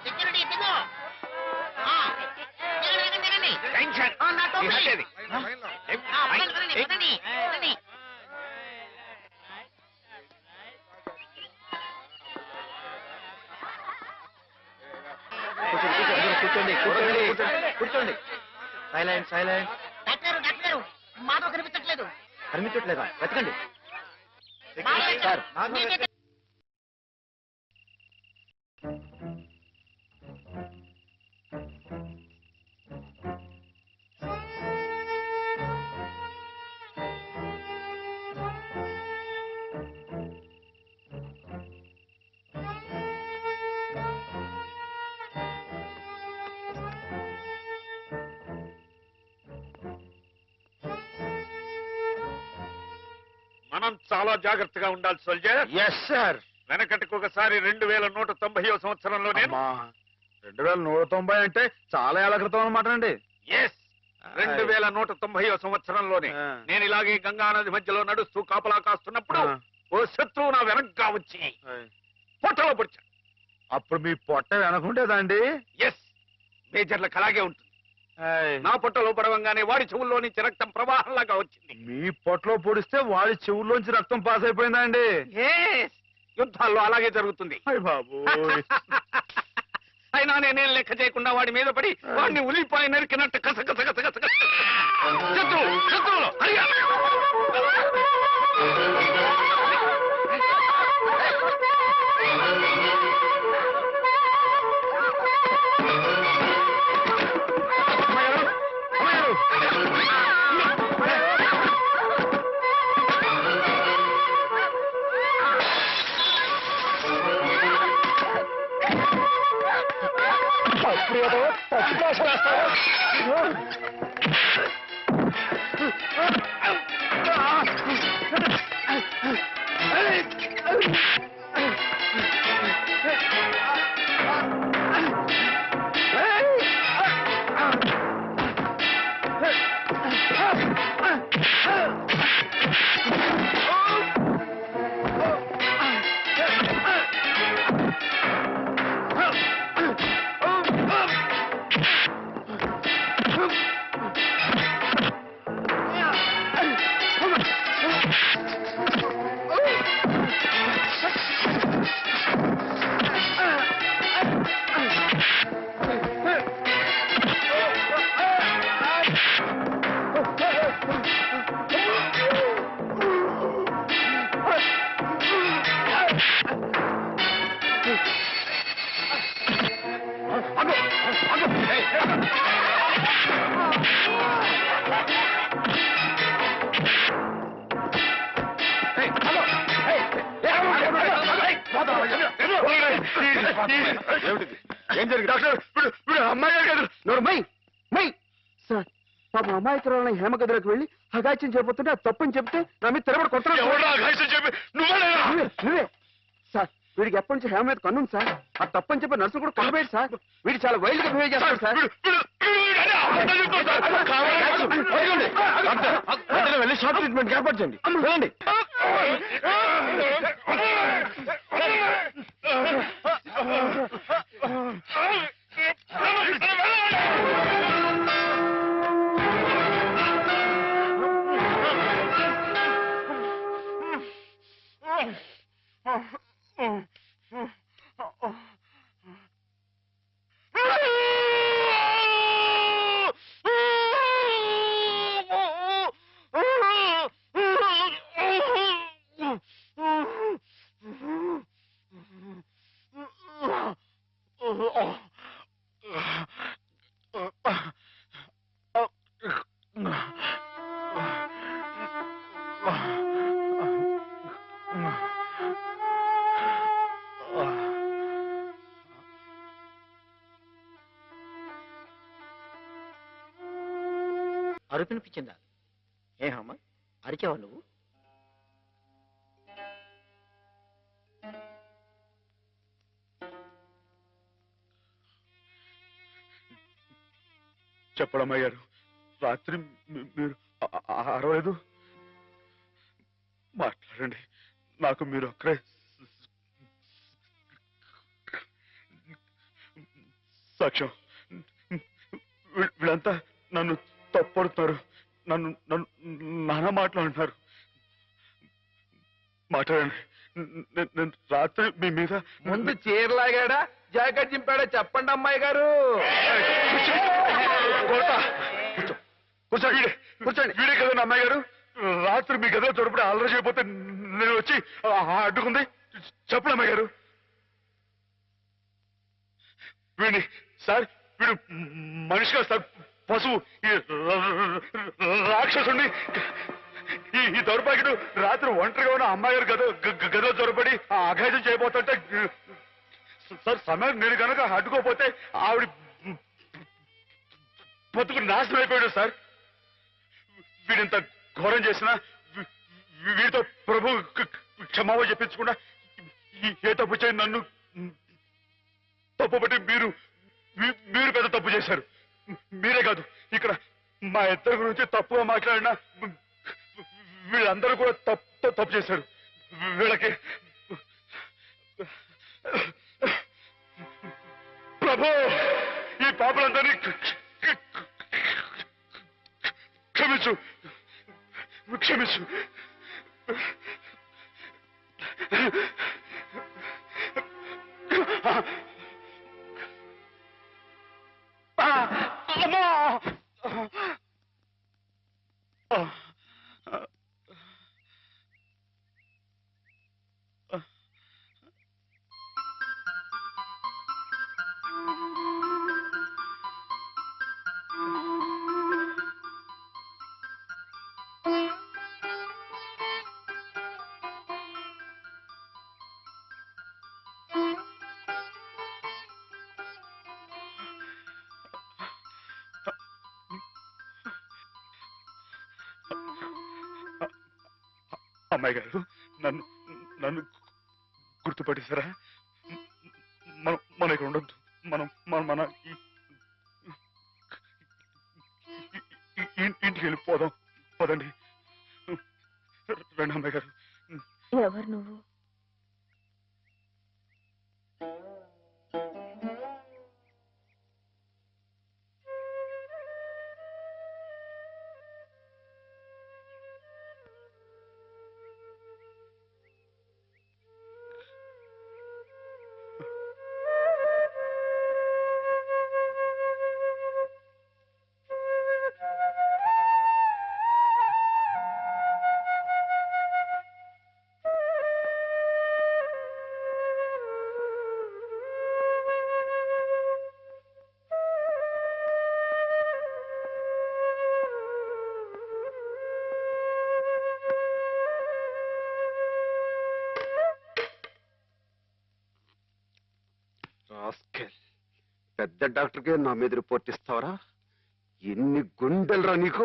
సెక్యూరిటీ దిగు. కూర్చోండి కూర్చోండి కూర్చోండి. Silent silent. డాక్టర్ గారు, మాధవ కనిపించట్లేదు. కనిపించట్లేదా? వెతకండి సార్. మనం చాలా జాగ్రత్తగా ఉండాలి సోల్జర్. Yes sir. వెనకటికి ఒకసారి 2190వ సంవత్సరంలోనే 2190 అంటే చాలా ఏళ్ల క్రితం అనమాట అండి. ఎస్, 2190వ సంవత్సరంలోనే నేను ఇలాగే గంగా నది మధ్యలో నడుస్తూ కాపలా కాస్తున్నప్పుడు ఓ శత్రువు నా వెనక్గా వచ్చి పొట్టలో పొడిచాడు. అప్పుడు మీ పొట్ట వెనకుండేదండి? ఎస్, మేజర్లకు అలాగే ఉంటుంది. నా పొట్టలో పడవంగానే వాడి చెవుల్లో నుంచి రక్తం ప్రవాహంలాగా వచ్చింది. మీ పొట్టలో పొడిస్తే వాడి చెవుల్లోంచి రక్తం పాస్ అయిపోయిందా అండి? యుద్ధాల్లో అలాగే జరుగుతుంది. బాబు అయినా నేనేం లెక్క చేయకుండా వాడి మీద పడి వాడిని ఉల్లిపాయ నరికినట్టు కసకస శత్రువులు అయ్యా! ఏం జరిగింది డాక్టర్? అమ్మాయి గారు నోరు మై మై సార్, పాప అమ్మాయికురాలని హేమ గదిలోకి వెళ్ళి అగాచ్యం చేయబోతుంటే అది తప్పని చెప్తే నా మీద తిరగబడి కొట్టాడు. నువ్వే సార్. వీడికి ఎప్పటి నుంచి హేమ మీద కన్నుంది సార్. ఆ తప్పని చెప్పి నర్సులు కూడా కొనబోయాడు సార్. వీడు చాలా వైల్డ్ గా బిహేవ్ చేస్తాడు సార్. వెళ్ళి షార్ట్ ట్రీట్మెంట్ ఏర్పాటు చేయండి. వెళ్ళండి. అరుపినిపించిందా? ఏమమ్మా అరిచావా నువ్వు? చెప్పడమ్మయ్య గారు, రాత్రి మీరు అరవలేదు. మాట్లాడండి, నాకు మీరు అక్కడే సాక్ష్యం. వీళ్ళంతా నన్ను తప్పడుతున్నారు, నన్ను నానా మాట్లాడుతున్నారు. మాట్లాడండి. నేను రాత్రి మీ మీద ముందు చీరలాగాడా జాకెట్ చింపాడా చెప్పండి అమ్మాయి గారు. కూర్చోండి కూర్చోండి. వీడే కదండి అమ్మాయి గారు. రాత్రి మీ గదిలో చూడప్పుడు అల్లరి చేయకపోతే నేను వచ్చి అడ్డుకుంది. చెప్పండి అమ్మాయి గారు. వీడిని సార్, వీడు మనిషి కాదు సార్, పశువు. రాక్షసుని ఈ దౌర్భాగ్యుడు రాత్రి ఒంటరిగా ఉన్న అమ్మాయి గారు గదిలో చొరబడి అఘాయితం చేయబోతుంటే సార్, సమయం నేను కనుక అడ్డుకోపోతే ఆవిడ బతుకు నాశనం అయిపోయాడు సార్. వీడింత ఘోరం చేసినా వీరితో ప్రభు క్షమావ చెప్పించకుండా ఏ తప్పు చేయని నన్ను తప్పుబట్టి మీరు పెద్ద తప్పు చేశారు. మీరే కాదు, ఇక్కడ మా ఇద్దరి గురించి తప్పుగా మాట్లాడినా వీళ్ళందరూ కూడా తప్పు చేశారు. వీళ్ళకి ప్రభు ఈ పాపలందరినీ క్షమించు క్షమించు. అమ్మా అమ్మాయి గారు, నన్ను గుర్తుపట్టేశారా? మన ఇక్కడ ఉండొద్దు. మన ఇంటికి వెళ్ళిపోదాం. పదండి, రండి అమ్మాయి గారు. ఎవరు నువ్వు? పెద్ద డాక్టర్కే నా మీద రిపోర్ట్ ఇస్తావరా? ఎన్ని గుండెలరా నీకు?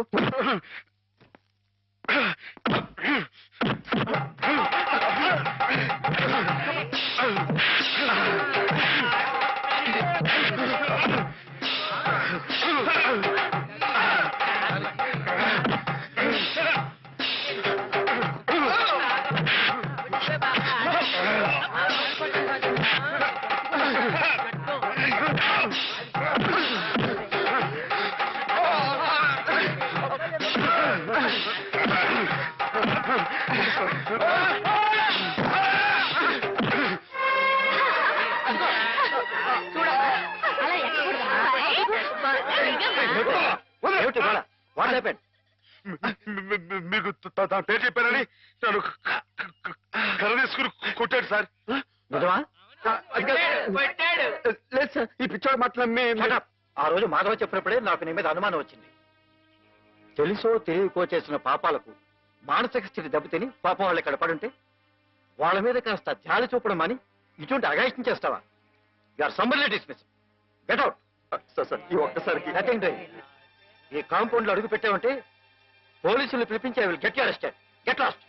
మీకు తన పేరు చెప్పారని నన్ను కర్ర తీసుకుని కొట్టాడు సార్. లేదు సార్, ఈ పిచ్చోడు మాటలు. ఆ రోజు మాధవ చెప్పినప్పుడే నాకు నీ మీద అనుమానం వచ్చింది. తెలుసో తెలియకో చేసిన పాపాలకు మానసిక స్థితి దెబ్బతిని పాపం వాళ్ళు ఇక్కడ పడుంటే వాళ్ళ మీద కాస్త జాలి చూపడం అని ఇటువంటి అగాయిత్యం చేస్తావా? You're summarily dismiss. Get out. Sir ఈ ఒక్కసారికి ఈ కాంపౌండ్ లో అడుగు పెట్టావంటే పోలీసులు పిలిపించి I will get you arrested. Get lost.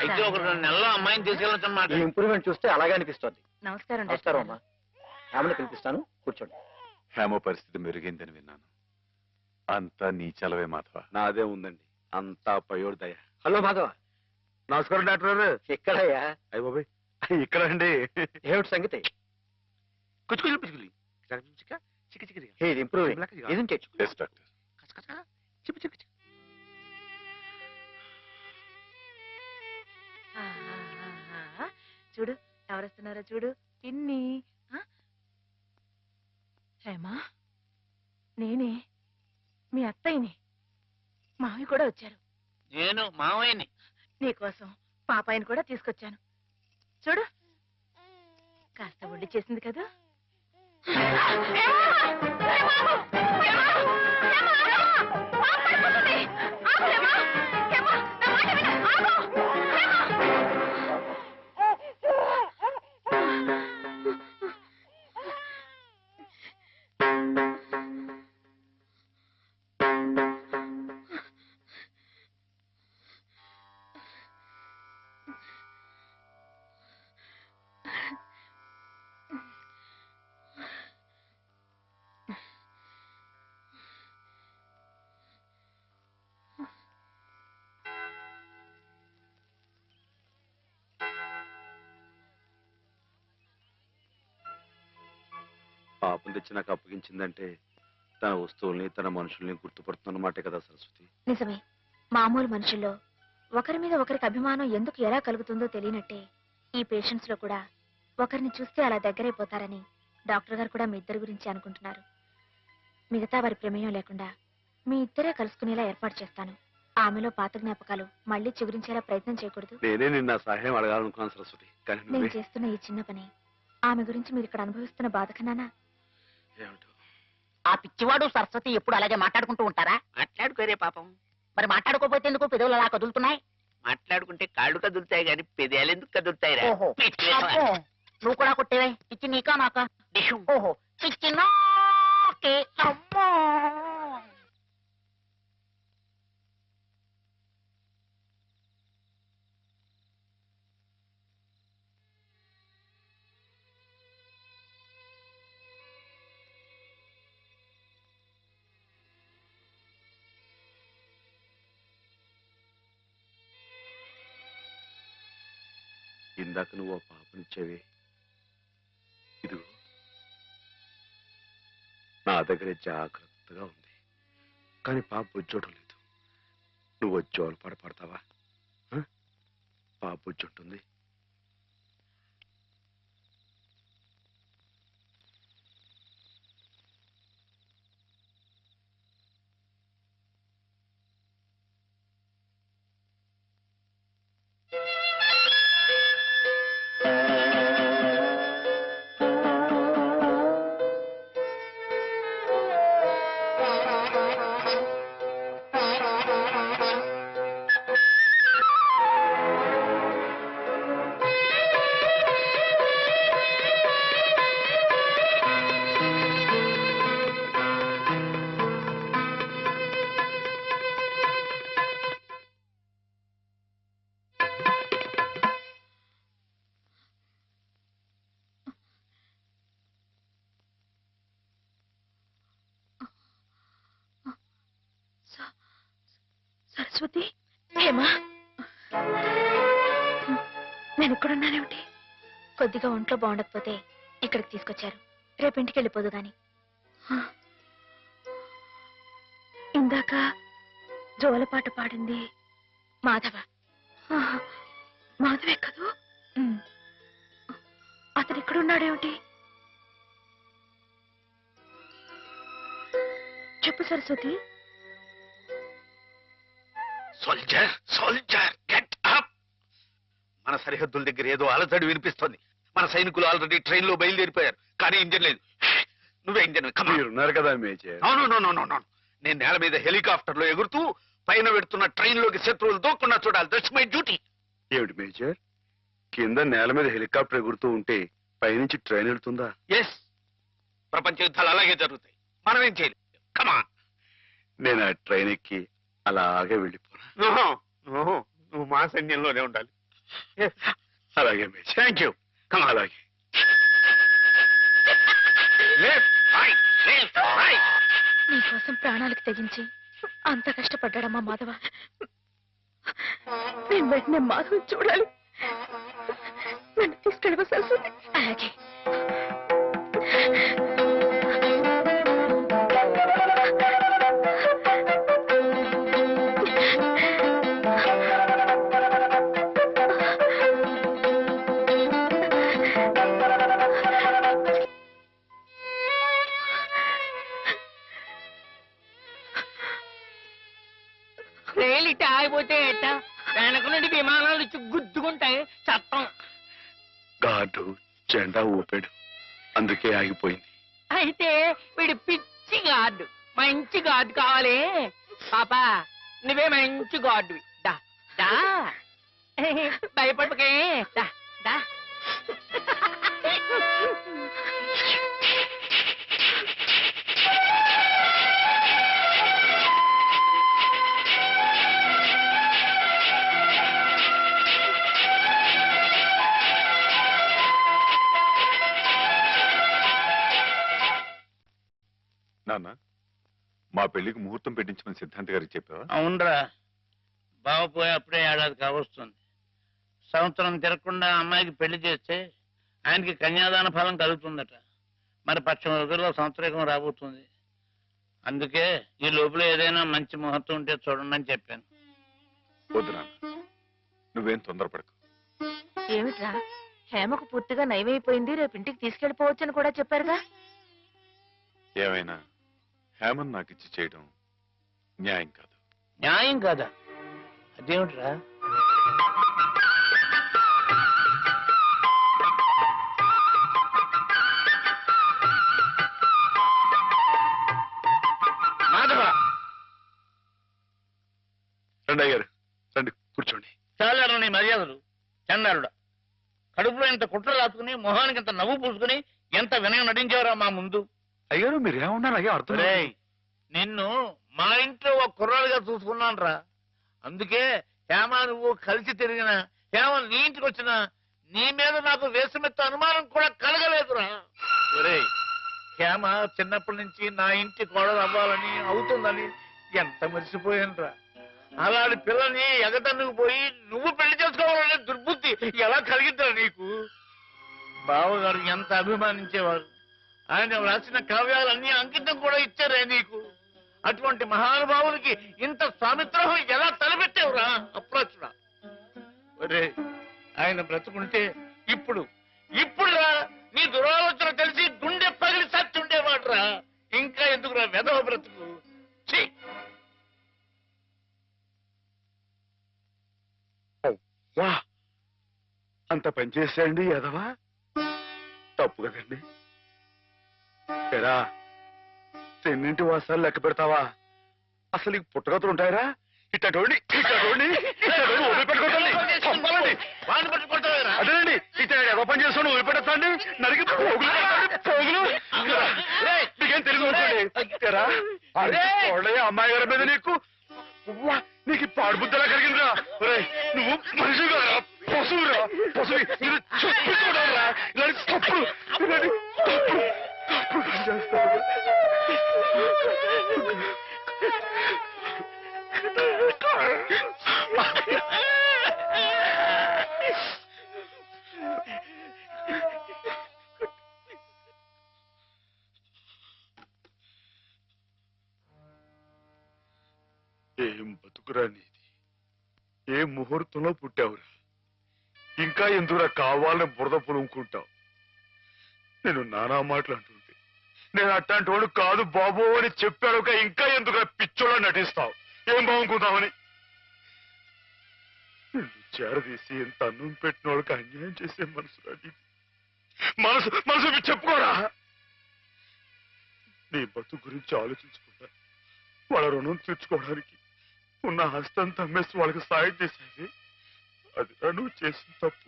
అయితే ఒక 2 నెలల్లో అమ్మాయిని తీసుకెళ్ళొచ్చన్నమాట. ఈ ఇంప్రూవ్మెంట్ చూస్తే అలాగే అనిపిస్తుంది. నమస్కారం. నమస్కారం అమ్మా. ఆమెను పిలిపిస్తాను, కూర్చోండి. హేమ పరిస్థితి మెరుగైందని విన్నాను. అంతా నీ చలవే మాధవ. నాదే ఉందండి, అంతా పయోడు దయ. హలో మాధవ. నమస్కారం డాక్టర్ గారు. ఎక్కడయ్యా? అయ్య బాబాయ్, ఇక్కడ అండి. ఏమిటి సంగతి? ఇంప్రూవ్. డాక్టర్ చూడు ఎవరొస్తున్నారో చూడు. పిన్ని. హేమా, నేనే మీ అత్తయ్యని. మావి కూడా వచ్చారు. నేను మావయ్యని. నీకోసం పాపాయిని కూడా తీసుకొచ్చాను. చూడు కాస్త ఒళ్ళు చేసింది కదా. పాపం తెచ్చి నాకు అప్పగించిందంటే తన వస్తువుల్ని తన మనుషుల్ని గుర్తుపడుతున్నమాటే కదా సరస్వతి. నిజమే. మామూలు మనుషుల్లో ఒకరి మీద ఒకరికి అభిమానం ఎందుకు ఎలా కలుగుతుందో తెలియనట్టే ఈ పేషెంట్స్ లో కూడా ఒకరిని చూస్తే అలా దగ్గరైపోతారని డాక్టర్ గారు కూడా మీ ఇద్దరి గురించి అనుకుంటున్నారు. మిగతా వారి ప్రమేయం లేకుండా మీ ఇద్దరే కలుసుకునేలా ఏర్పాటు చేస్తాను. ఆమెలో పాత జ్ఞాపకాలు మళ్ళీ చిగురించేలా ప్రయత్నం చేయకూడదు. నేనే నిన్న సహాయం అడగాలనుకున్నాను సరస్వతి, కానీ నేను చేస్తున్న ఈ చిన్న పని ఆమె గురించి మీరు ఇక్కడ అనుభవిస్తున్న బాధ కన్నానా? ఆ పిచ్చివాడు సరస్వతి ఎప్పుడు అలాగే మాట్లాడుకుంటూ ఉంటారా? మాట్లాడుకోరే పాపం. మరి మాట్లాడుకోపోతే ఎందుకు పెదవులు అలా కదులుతున్నాయి? మాట్లాడుకుంటే కాళ్ళు కదులుతాయి గాని పెదాలు ఎందుకు కదులుతాయి? నువ్వు కూడా కొట్టేవే. పిచ్చి నీకా నాకా? ఓహో పిచ్చి నాకే. అమ్మో ఇందాక నువ్వు ఆ పాపనిచ్చేవే, ఇదిగో నా దగ్గర జాగ్రత్తగా ఉంది. కానీ పాప బుజ్జోటం లేదు. నువ్వు వచ్చి జోలపాట పడతావా? పాప బుజ్జుంటుంది. సరస్వతి, హేమా, నేను ఇక్కడున్నానేమిటి? కొద్దిగా ఒంట్లో బాగుండకపోతే ఇక్కడికి తీసుకొచ్చారు. రేపింటికి వెళ్ళిపోదు గాని. ఇందాక జోలపాట పాడింది మాధవ. మాధవే కదూ? అతను ఇక్కడున్నాడేమిటి? చెప్పు Saraswati. Soldier, soldier, get up! మన సరిహద్దుల దగ్గర ఏదో అలజడి వినిపిస్తోంది. మన సైనికులు ఆల్రెడీ ట్రైన్ లో బయలుదేరిపోయారు, కానీ ఇంజన్ లేదు. నువ్వే ఇంజన్. మీరున్నారు కదా మేజర్. నేను నేల మీద హెలికాప్టర్ లో ఎగురుతూ పైన పెడుతున్న ట్రైన్ లోకి శత్రువులు దూకుండా చూడాలి. That's my duty. ఏమిటి మేజర్, కింద నేల మీద హెలికాప్టర్ ఎగురుతూ ఉంటే పైనుంచి ట్రైన్ వెళ్తుందా? ఎస్, ప్రపంచ యుద్ధాలు అలాగే జరుగుతాయి. మనం ఏం చేయలేదు. కమాన్. నేను ఆ ట్రైన్ ఎక్కి అలాగే వెళ్ళిపోనా? నువ్వు మా సైన్యంలోనే ఉండాలి. అలాగే మేజర్. Thank you. అలాగే. నీకోసం ప్రాణాలకు తెగించి అంత కష్టపడ్డాడమ్మా మాధవ. నేను వెంటనే మాధవ చూడాలి. నన్ను తీసుకెళ్ళవ సరస్వతి? అలాగే. ఆగితే ఆగిపోతే ఎట్ట వెనక నుండి విమానాలు వచ్చి గుద్దుకుంటాయి చట్టం. గార్డు జెండా ఊపాడు, అందుకే ఆగిపోయింది. అయితే వీడు పిచ్చి గార్డు, మంచి గార్డు కావాలి. పాపా నువ్వే మంచి గార్డువి. దా దా భయపడకే, దా దా. నాన్న, మా పెళ్లికి ముహూర్తం పెట్టించమని సిద్ధాంత్ గారికి చెప్పావా? అవునరా, బావ పోయి అప్పుడే ఏడాది కావస్తుంది. సంవత్సరం తిరగకుండా అమ్మాయికి పెళ్లి చేస్తే ఆయనకి కన్యాదాన ఫలం కలుగుతుందట. మరి పక్షం రోజుల్లో సంవత్సరం రాబోతుంది. అందుకే ఈ లోపల ఏదైనా మంచి ముహూర్తం ఉంటే చూడండి అని చెప్పాను. వద్దు నాన్న, నువ్వేం తొందరపడకు. ఏమిట్రా, హేమకు పూర్తిగా నయమైపోయింది, రేపు ఇంటికి తీసుకెళ్లిపోవచ్చని కూడా చెప్పారుగా. ఏమైనా హేమన్ నాకు ఇచ్చి చేయడం న్యాయం కాదు. న్యాయం కాదా? అదేమిట్రా? మాధవ, రండి అయ్యారు, రండి కూర్చోండి. చాలారా నీ మర్యాదలు. చండాలుడా, కడుపులో ఇంత కుట్ర రాసుకుని మొహానికి ఇంత నవ్వు పూసుకుని ఎంత వినయం నటించావురా మా ముందు. అయ్యారు మీరేమన్నారు అయ్యా? అర్థం రేయ్, నిన్ను మా ఇంట్లో ఒక కుర్రాలుగా చూసుకున్నాను రా. అందుకే హేమ నువ్వు కలిసి తిరిగిన, హేమ నీ ఇంటికి వచ్చిన నీ మీద నాకు వేసమెత్త అనుమానం కూడా కలగలేదురా. ఒరేయ్, హేమ చిన్నప్పటి నుంచి నా ఇంటి కోడలు అవ్వాలని అవుతుందని ఎంత మర్చిపోయాను రా. అలాంటి పిల్లని ఎగతన్నుకు పోయి నువ్వు పెళ్లి చేసుకోవాలనే దుర్బుద్ధి ఎలా కలిగిందిరా నీకు? బావగారు ఎంత అభిమానించేవారు. ఆయన రాసిన కావ్యాలన్నీ అంకితం కూడా ఇచ్చారే నీకు. అటువంటి మహానుభావులకి ఇంత స్వామిత్రోహం ఎలా తలపెట్టావురా అప్రాచుడా? ఒరే, ఆయన బ్రతుకుంటే ఇప్పుడు రా నీ దురాలోచన తెలిసి గుండె పగిలి సత్తుండేవాడు రా. ఇంకా ఎందుకురా వెధవ బ్రతుకు? ఛీ! వా, అంత పనిచేసేయండి ఎదవా, తప్పు కదండి. ఎరా, తెన్నింటి వాసాలు లెక్క పెడతావా? అసలు ఈ పుట్టగతులు ఉంటాయరా? ఇట్టండి అదేనండి, ఇట్లా ఎవ పని చేస్తాను వదిలిపెట్టండి, నరికి పోగులు నీకేం తెలుగు అమ్మాయి గారి మీద నీకు పాడు బుద్ధలా కలిగిందిరా. నువ్వు మనిషిగా పశువురా, పశువు చూపించుకోవడారా ఇలాంటి తప్పుడు చేస్తావు. ఏం బతుకురా నీది? ఏ ముహూర్తంలో పుట్టావురా? ఇంకా ఎందుకురా కావాలని బురద పులుముకుంటావు? నేను నానా మాటలు అంటుంటే నేను అట్లాంటి వాడు కాదు బాబు అని చెప్పాడు. ఇంకా ఎందుకురా పిచ్చోళ్ళ నటిస్తావు? ఏం బాగుంకుందామని నిన్ను చేరదీసి ఎంత అన్నం పెట్టిన వాళ్ళకి అన్యాయం చేసే మనసురా నీది. మనసు మనసు చెప్పుకోరా. నీ బతుకు గురించి ఆలోచించుకుంటా వాళ్ళ రుణం తీర్చుకోవడానికి ఉన్న హస్తం తమ్మేసి వాళ్ళకి సాయం చేసేది అది నువ్వు చేసిన తప్పు.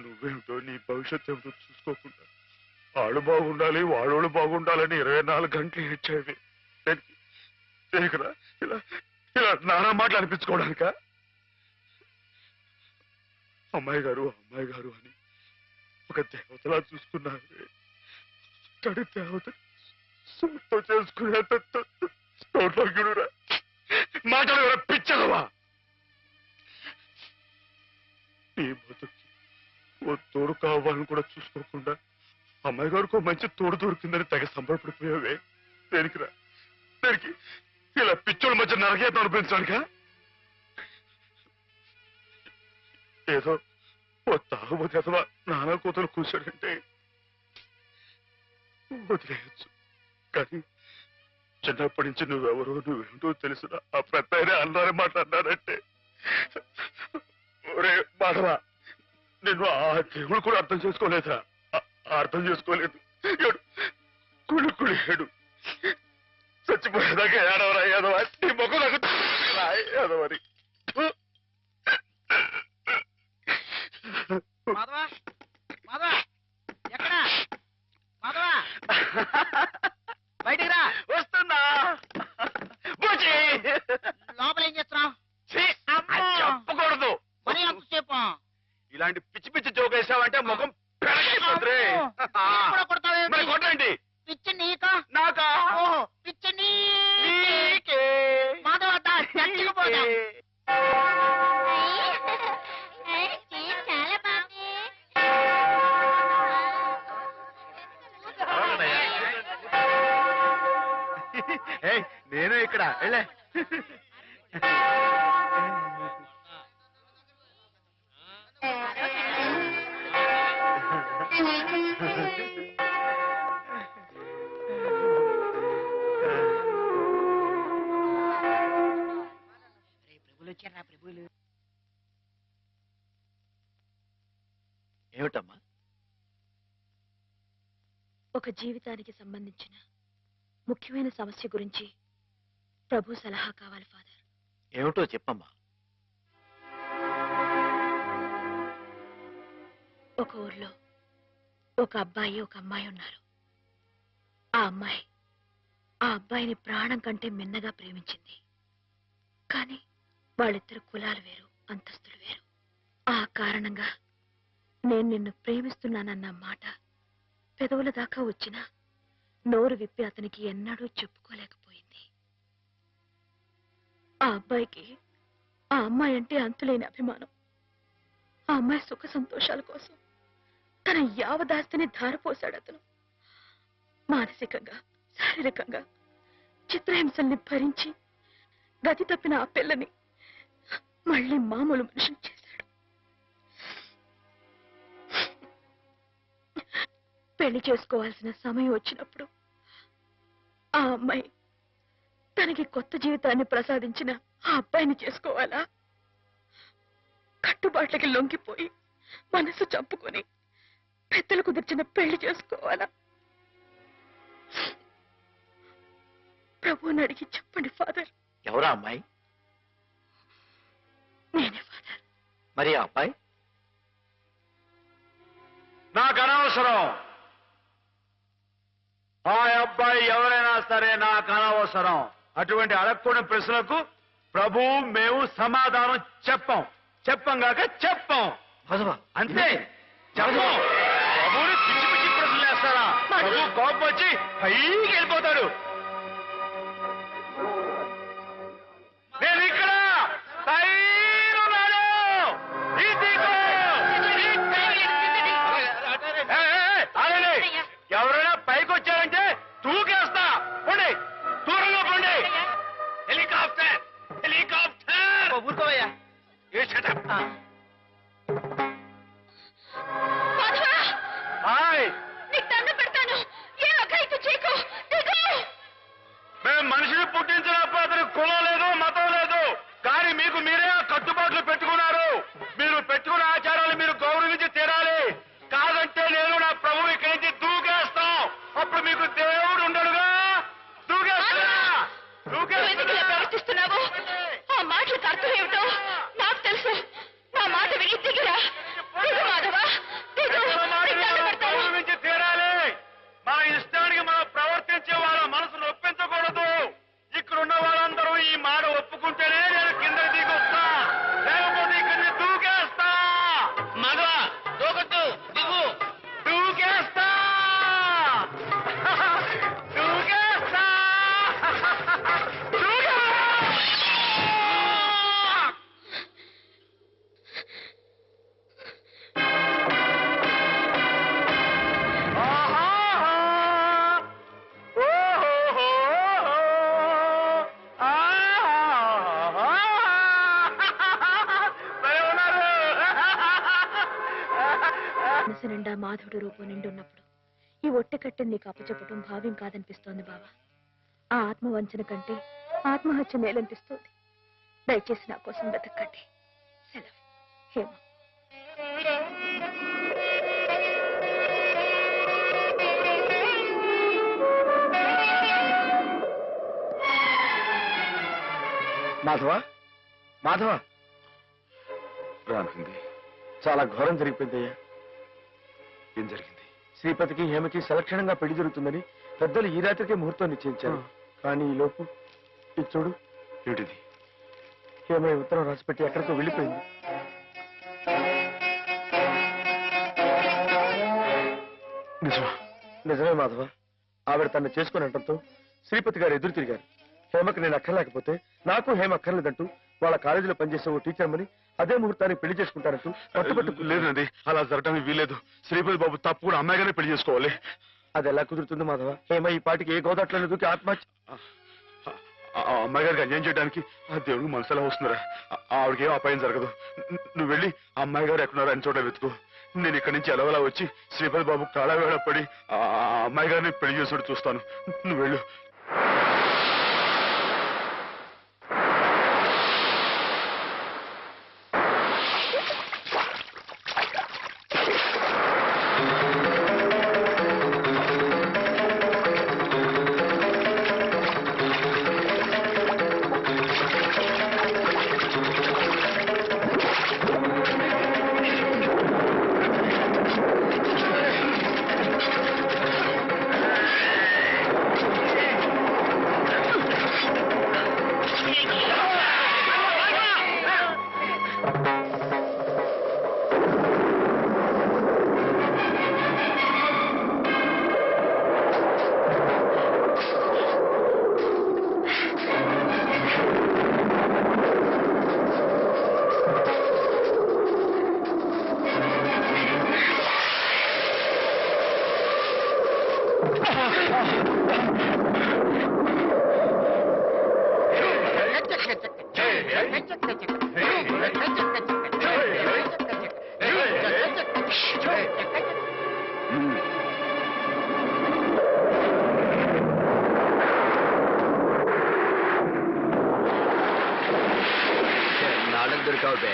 నువ్వేమిటో నీ భవిష్యత్తు ఏమిటో చూసుకోకుండా వాళ్ళు బాగుండాలి వాళ్ళోళ్ళు బాగుండాలని 24 గంటలు ఏడ్చేవి. దేనికిరా ఇలా ఇలా నానా మాటలు అనిపించుకోవడానిక? అమ్మాయి గారు అని ఒక దేవతలా చూసుకున్నారు. తడి దేవత సొంతం చేసుకునేంత సౌభాగ్యుడురా. మాటలు పిచ్చదవా? నీ బతుకి ఓ తోడు కావాలని కూడా చూసుకోకుండా అమ్మాయి గారికి మంచి తోడు దొరికిందని తెగ సంబరపడిపోయావే. దేనికిరా? దేనికి ఇలా పిచ్చోళ్ళ మధ్య నరకేతం అనిపించడానిక? ఏదో ఓ తాగుబోతే అథవా నానా కూతురు కూర్చోడంటే వదిలేయచ్చు, కానీ చిన్నప్పటి నుంచి నువ్వెవరో నువ్వేంటో తెలుసునా ఆ పెద్ద అన్నారని మాట్లాడినారంటే ఒరే మాధవ నిన్ను ఆ దేవుడు కూడా అర్థం చేసుకోలేదా అర్థం చేసుకోలేదు ఏడు కుళ్ళు కుళ్ళు ఏడు చచ్చిపోయేదాకా ఏడవరా ఏదవ నీ ముఖం నాకు ఏదవని మాధవా మాధవా ఎక్కడా మాధవా బయటికి రా. వస్తున్నా లోపల ఏం చేస్తున్నావు? చెప్పకూడదు. మరి అంతసేపు ఇలాంటి పిచ్చి పిచ్చి జోక్ వేసావంటే ముఖం పెరగైపోద్ది. మరి కొట్టండి. పిచ్చి నీకా నాకా? పిచ్చి నీకే. మాధవ చచ్చిపోతా. నేను ఇక్కడ వెళ్ళే ప్రభులు వచ్చారా ప్రభులు? ఏమిటమ్మా? ఒక జీవితానికి సంబంధించిన ముఖ్యమైన సమస్య గురించి ప్రభు సలహా కావాలి ఫాదర్. ఏమిటో చెప్పమ్మా. ఒక ఊర్లో ఒక అబ్బాయి ఒక అమ్మాయి ఉన్నారు. ఆ అమ్మాయి ఆ అబ్బాయిని ప్రాణం కంటే మిన్నగా ప్రేమించింది. కానీ వాళ్ళిద్దరు కులాలు వేరు, అంతస్తులు వేరు. ఆ కారణంగా నేను నిన్ను ప్రేమిస్తున్నానన్న మాట పెదవుల దాకా వచ్చినా నోరు విప్పి అతనికి ఎన్నడూ చెప్పుకోలేకపోయింది. ఆ అబ్బాయికి ఆ అమ్మాయి అంటే అంతులేని అభిమానం. ఆ అమ్మాయి సుఖ సంతోషాల కోసం తన యావదాస్తిని ధారపోశాడు అతను. మానసికంగా శారీరకంగా చిత్రహింసల్ని భరించి గతి తప్పిన ఆ పిల్లని మళ్ళీ మామూలు మనిషిని చేశాడు. పెళ్లి చేసుకోవాల్సిన సమయం వచ్చినప్పుడు ఆ అమ్మాయి తనకి కొత్త జీవితాన్ని ప్రసాదించిన ఆ అబ్బాయిని చేసుకోవాలా? కట్టుబాట్లకి లొంగిపోయి మనసు చంపుకొని పెద్దలు కుదిర్చిన పెళ్లి చేసుకోవాలా? ప్రభువుని అడిగి చెప్పండి ఫాదర్. ఎవరా అమ్మాయి? నేనే ఫాదర్. మరి ఆ అబ్బాయి? నాకు అనవసరం. ఆ అబ్బాయి ఎవరైనా సరే నాకు అనవసరం. అటువంటి అడగకూడని ప్రశ్నలకు ప్రభు మేము సమాధానం చెప్పంగాక చెప్పం. అంతే చెప్పం. ప్రభుని పిచ్చి పిచ్చి ప్రశ్నలు వేస్తారా? ప్రభు కోపం వచ్చి పైకి వెళ్ళిపోతాడు. నేను ఇక్కడ పైనున్నాను. ఎవరైనా పైకి వచ్చారంటే తూకేస్తా. పండి దూరంగా పండి. Helicopter helicopter. ఊరుకోవయ్యా. మేము మనిషిని పుట్టించినప్పుడు అతనికి కులం లేదు, మతం లేదు. కానీ మీకు మీరే కట్టుబాట్లు పెట్టుకున్నారు. మీరు పెట్టుకున్న ఆచారాలు మీరు గౌరవించి తీరాలి. కాదంటే నేను నా ప్రభు ఇక్కడి నుంచి దూకేస్తాం. అప్పుడు మీకు దేవుడు ఉండడుగా. ప్రవర్తిస్తున్నావు ఆ మాటలకు అర్థం ఏమిటో నాకు తెలుసు. నా మాట విని దిగిరా. మాధవా గౌరవించి తీరాలి. మన ఇష్టానికి మనం ప్రవర్తించే వాళ్ళ మనసును ఒప్పించకూడదు. ఇక్కడున్న వాళ్ళందరూ ఈ మాట ఒప్పుకుంటేనే నేను కింద దిగొస్తా. లేకపోతే ఇక్కడిని దూకేస్తా. మాధవా దూకొద్దు, దిగు. దూకేస్తా దూకేస్తా. మనసు నిండా మాధవుడు రూపం నిండున్నప్పుడు ఈ ఒట్టె కట్టెని నీకు అప్పచెప్పటం భావ్యం కాదనిపిస్తోంది బావా. ఆ ఆత్మవంచన కంటే ఆత్మహత్య మేలనిపిస్తుంది. దయచేసి నా కోసం వెతకండి. సెలవు. హేమ. మాధవ, మాధవ, రానుంది. చాలా ఘోరం జరిగిపోయిందయ్యా. ఏం జరిగింది? శ్రీపతికి హేమకి సలక్షణంగా పెళ్లి జరుగుతుందని పెద్దలు ఈ రాత్రికే ముహూర్తం నిశ్చయించారు. కానీ ఈ లోపు ఇది చూడు. ఏమిటిది? హేమ ఈ ఉత్తరం రాసిపెట్టి ఎక్కడికో వెళ్ళిపోయింది. నిజమా? నిజమే మాధవ. ఆవిడ తను చేసుకుని అనడంతో శ్రీపతి గారు ఎదురు తిరిగారు. హేమకి నేను అక్కర్లేకపోతే నాకు హేమ అక్కర్లేదంటూ వాళ్ళ కాలేజీలో పనిచేసే ఓ టీచర్మని అదే ముహూర్తానికి పెళ్లి చేసుకుంటారంటూ పట్టుబట్టు. లేదండి, అలా జరగడానికి వీలేదు. శ్రీపతి బాబు తప్పకుండా అమ్మాయిగానే పెళ్లి చేసుకోవాలి. అది ఎలా కుదురుతుంది మాధవ? హేమ ఈ పాటికి ఏ గోదాట్లను దూకి ఆత్మహత్య. ఆ అమ్మాయి గారికి అన్యాయం చేయడానికి ఆ దేవుడికి మనసు ఎలా వస్తున్నారా? ఆవిడకి ఏం అపాయం జరగదు. నువ్వు వెళ్ళి ఆ అమ్మాయి గారు ఎక్కడున్నారో అని చోట వెతుకు. నేను ఇక్కడి నుంచి ఎలవలా వచ్చి శ్రీపతి బాబు కాళవేళ పడి ఆ అమ్మాయి గారిని పెళ్లి చేసుకుంటూ చూస్తాను. నువ్వు వెళ్ళు. నాలుగు దొరికావుతే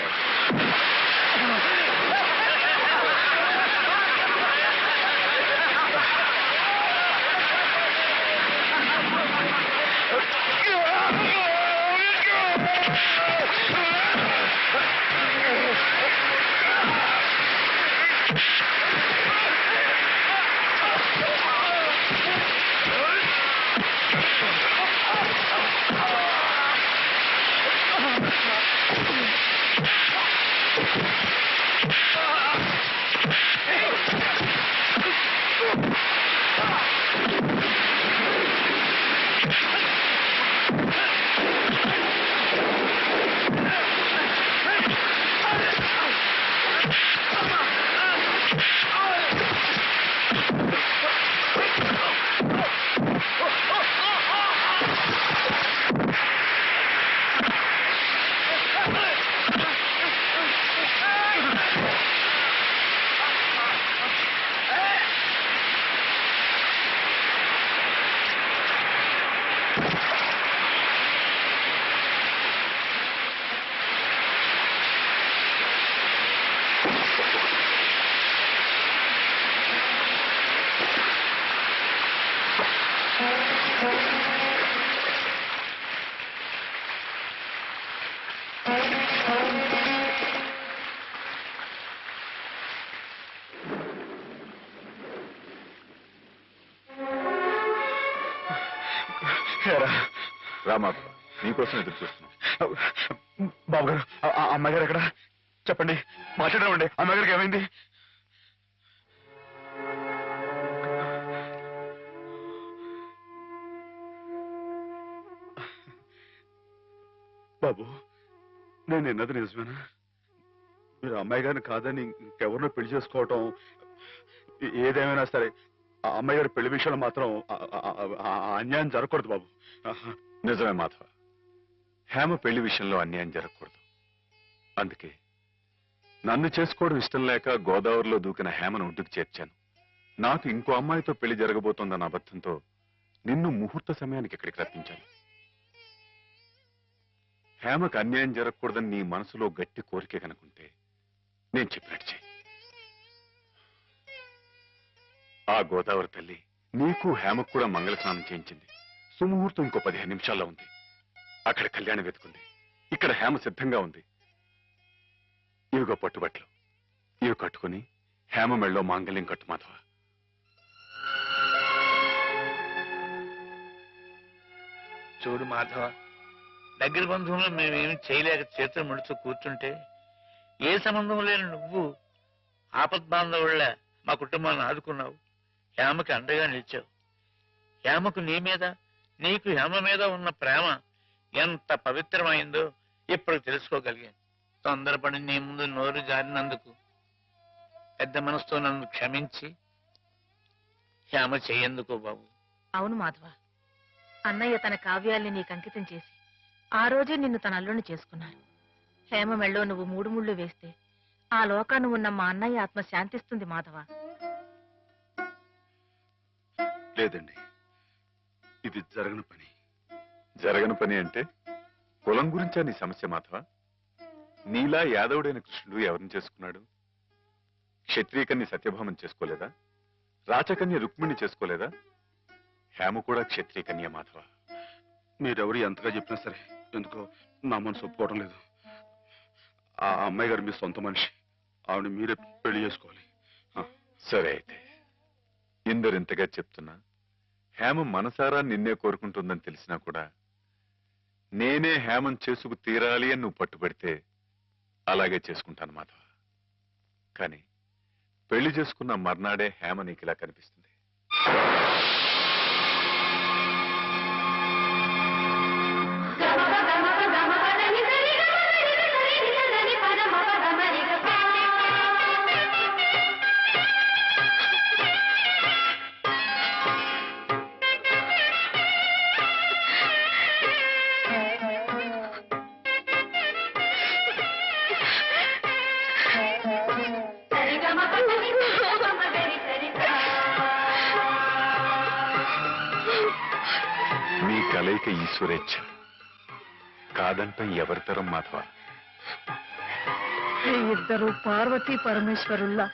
రామాధవ, నీకోసం ఎదురు చూస్తున్నాం. బాబు గారు, ఆ అమ్మాయి గారు ఎక్కడ? చెప్పండి, మాట్లాడమండి. అమ్మాయి గారికి ఏమైంది? బాబు, నేను విన్నది నిజమేనా? మీరు అమ్మాయి గారిని కాదని ఇంకెవరినో పెళ్లి చేసుకోవటం, ఏదేమైనా సరే ఆ అమ్మాయి గారి పెళ్లి విషయంలో మాత్రం అన్యాయం జరగకూడదు బాబు. నిజమే మాధవ, హేమ పెళ్లి విషయంలో అన్యాయం జరగకూడదు. అందుకే నన్ను చేసుకోవడం ఇష్టం లేక గోదావరిలో దూకిన హేమను ఒడ్డుకు చేర్చాను. నాకు ఇంకో అమ్మాయితో పెళ్లి జరగబోతోందన్న అబద్ధంతో నిన్ను ముహూర్త సమయానికి ఇక్కడికి రప్పించాను. హేమకు అన్యాయం జరగకూడదని నీ మనసులో గట్టి కోరిక కనుకుంటే నేను చెప్పినట్టు చెయ్యి. ఆ గోదావరి తల్లి నీకు హేమకు కూడా మంగళ స్నానం చేయించింది. సుముహూర్తం ఇంకో 15 నిమిషాల్లో ఉంది. అక్కడ కళ్యాణం వెతుకుంది. ఇక్కడ హేమ సిద్ధంగా ఉంది. ఇవిగో పట్టుబట్లు, ఇవి కట్టుకుని హేమ మెళ్ళో మాంగళ్యం కట్టు మాధవ. చూడు మాధవ, దగ్గర బంధువులు మేమేమి చేయలేక చేతులు ముడుచు కూర్చుంటే ఏ సంబంధం లేని నువ్వు ఆపద్బాంధవుళ్ళ మా కుటుంబాన్ని ఆదుకున్నావు. హేమకి అండగా నిలిచావు. హేమకు నీ మీద, నీకు హేమ మీద ఉన్న ప్రేమ ఎంత పవిత్రమైందో ఇప్పుడు తెలుసుకోగలిగాను. తొందరపడి నీ ముందు నోరు జారినందుకు పెద్ద మనసుతో నన్ను క్షమించి హేమ చెయ్యేందుకు బాబు. అవును మాధవ, అన్నయ్య తన కావ్యాల్ని నీకు అంకితం చేసి ఆ రోజే నిన్ను తన అల్లుని చేసుకున్నారు. హేమ మెళ్ళో నువ్వు 3 ముళ్ళు వేస్తే ఆ లోకాన్ని ఉన్న మా అన్నయ్య ఆత్మ శాంతిస్తుంది మాధవ. లేదండి, ఇది జరగని పని. జరగని పని అంటే కులం గురించా నీ సమస్య మాధవ? నీలా యాదవుడైన కృష్ణుడు ఎవరిని చేసుకున్నాడు? క్షత్రియకన్య సత్యభామం చేసుకోలేదా? రాచకన్య రుక్మిణి చేసుకోలేదా? హేమ కూడా క్షత్రియకన్య మాధవ. మీరెవరు ఎంతగా చెప్పినా సరే ఎందుకో నా మనసు ఒప్పుకోవడం లేదు. ఆ అమ్మాయి గారు మీ సొంత మనిషి. ఆవిడ మీరే పెళ్లి చేసుకోవాలి. సరే అయితే, ఇందరింతగా చెప్తున్నా హేమ మనసారా నిన్నే కోరుకుంటుందని తెలిసినా కూడా నేనే హేమం చేసుకు తీరాలి అని నువ్వు పట్టుబడితే అలాగే చేసుకుంటాను మాధవ. కానీ పెళ్లి చేసుకున్న మర్నాడే హేమ నీకు ఇలా కనిపిస్తుంది. మీ కలయిక ఈశ్వరేచ్ఛ, కాదంటే ఎవరి తరం మాధవ? ఇద్దరు పార్వతీ పరమేశ్వరుల్లా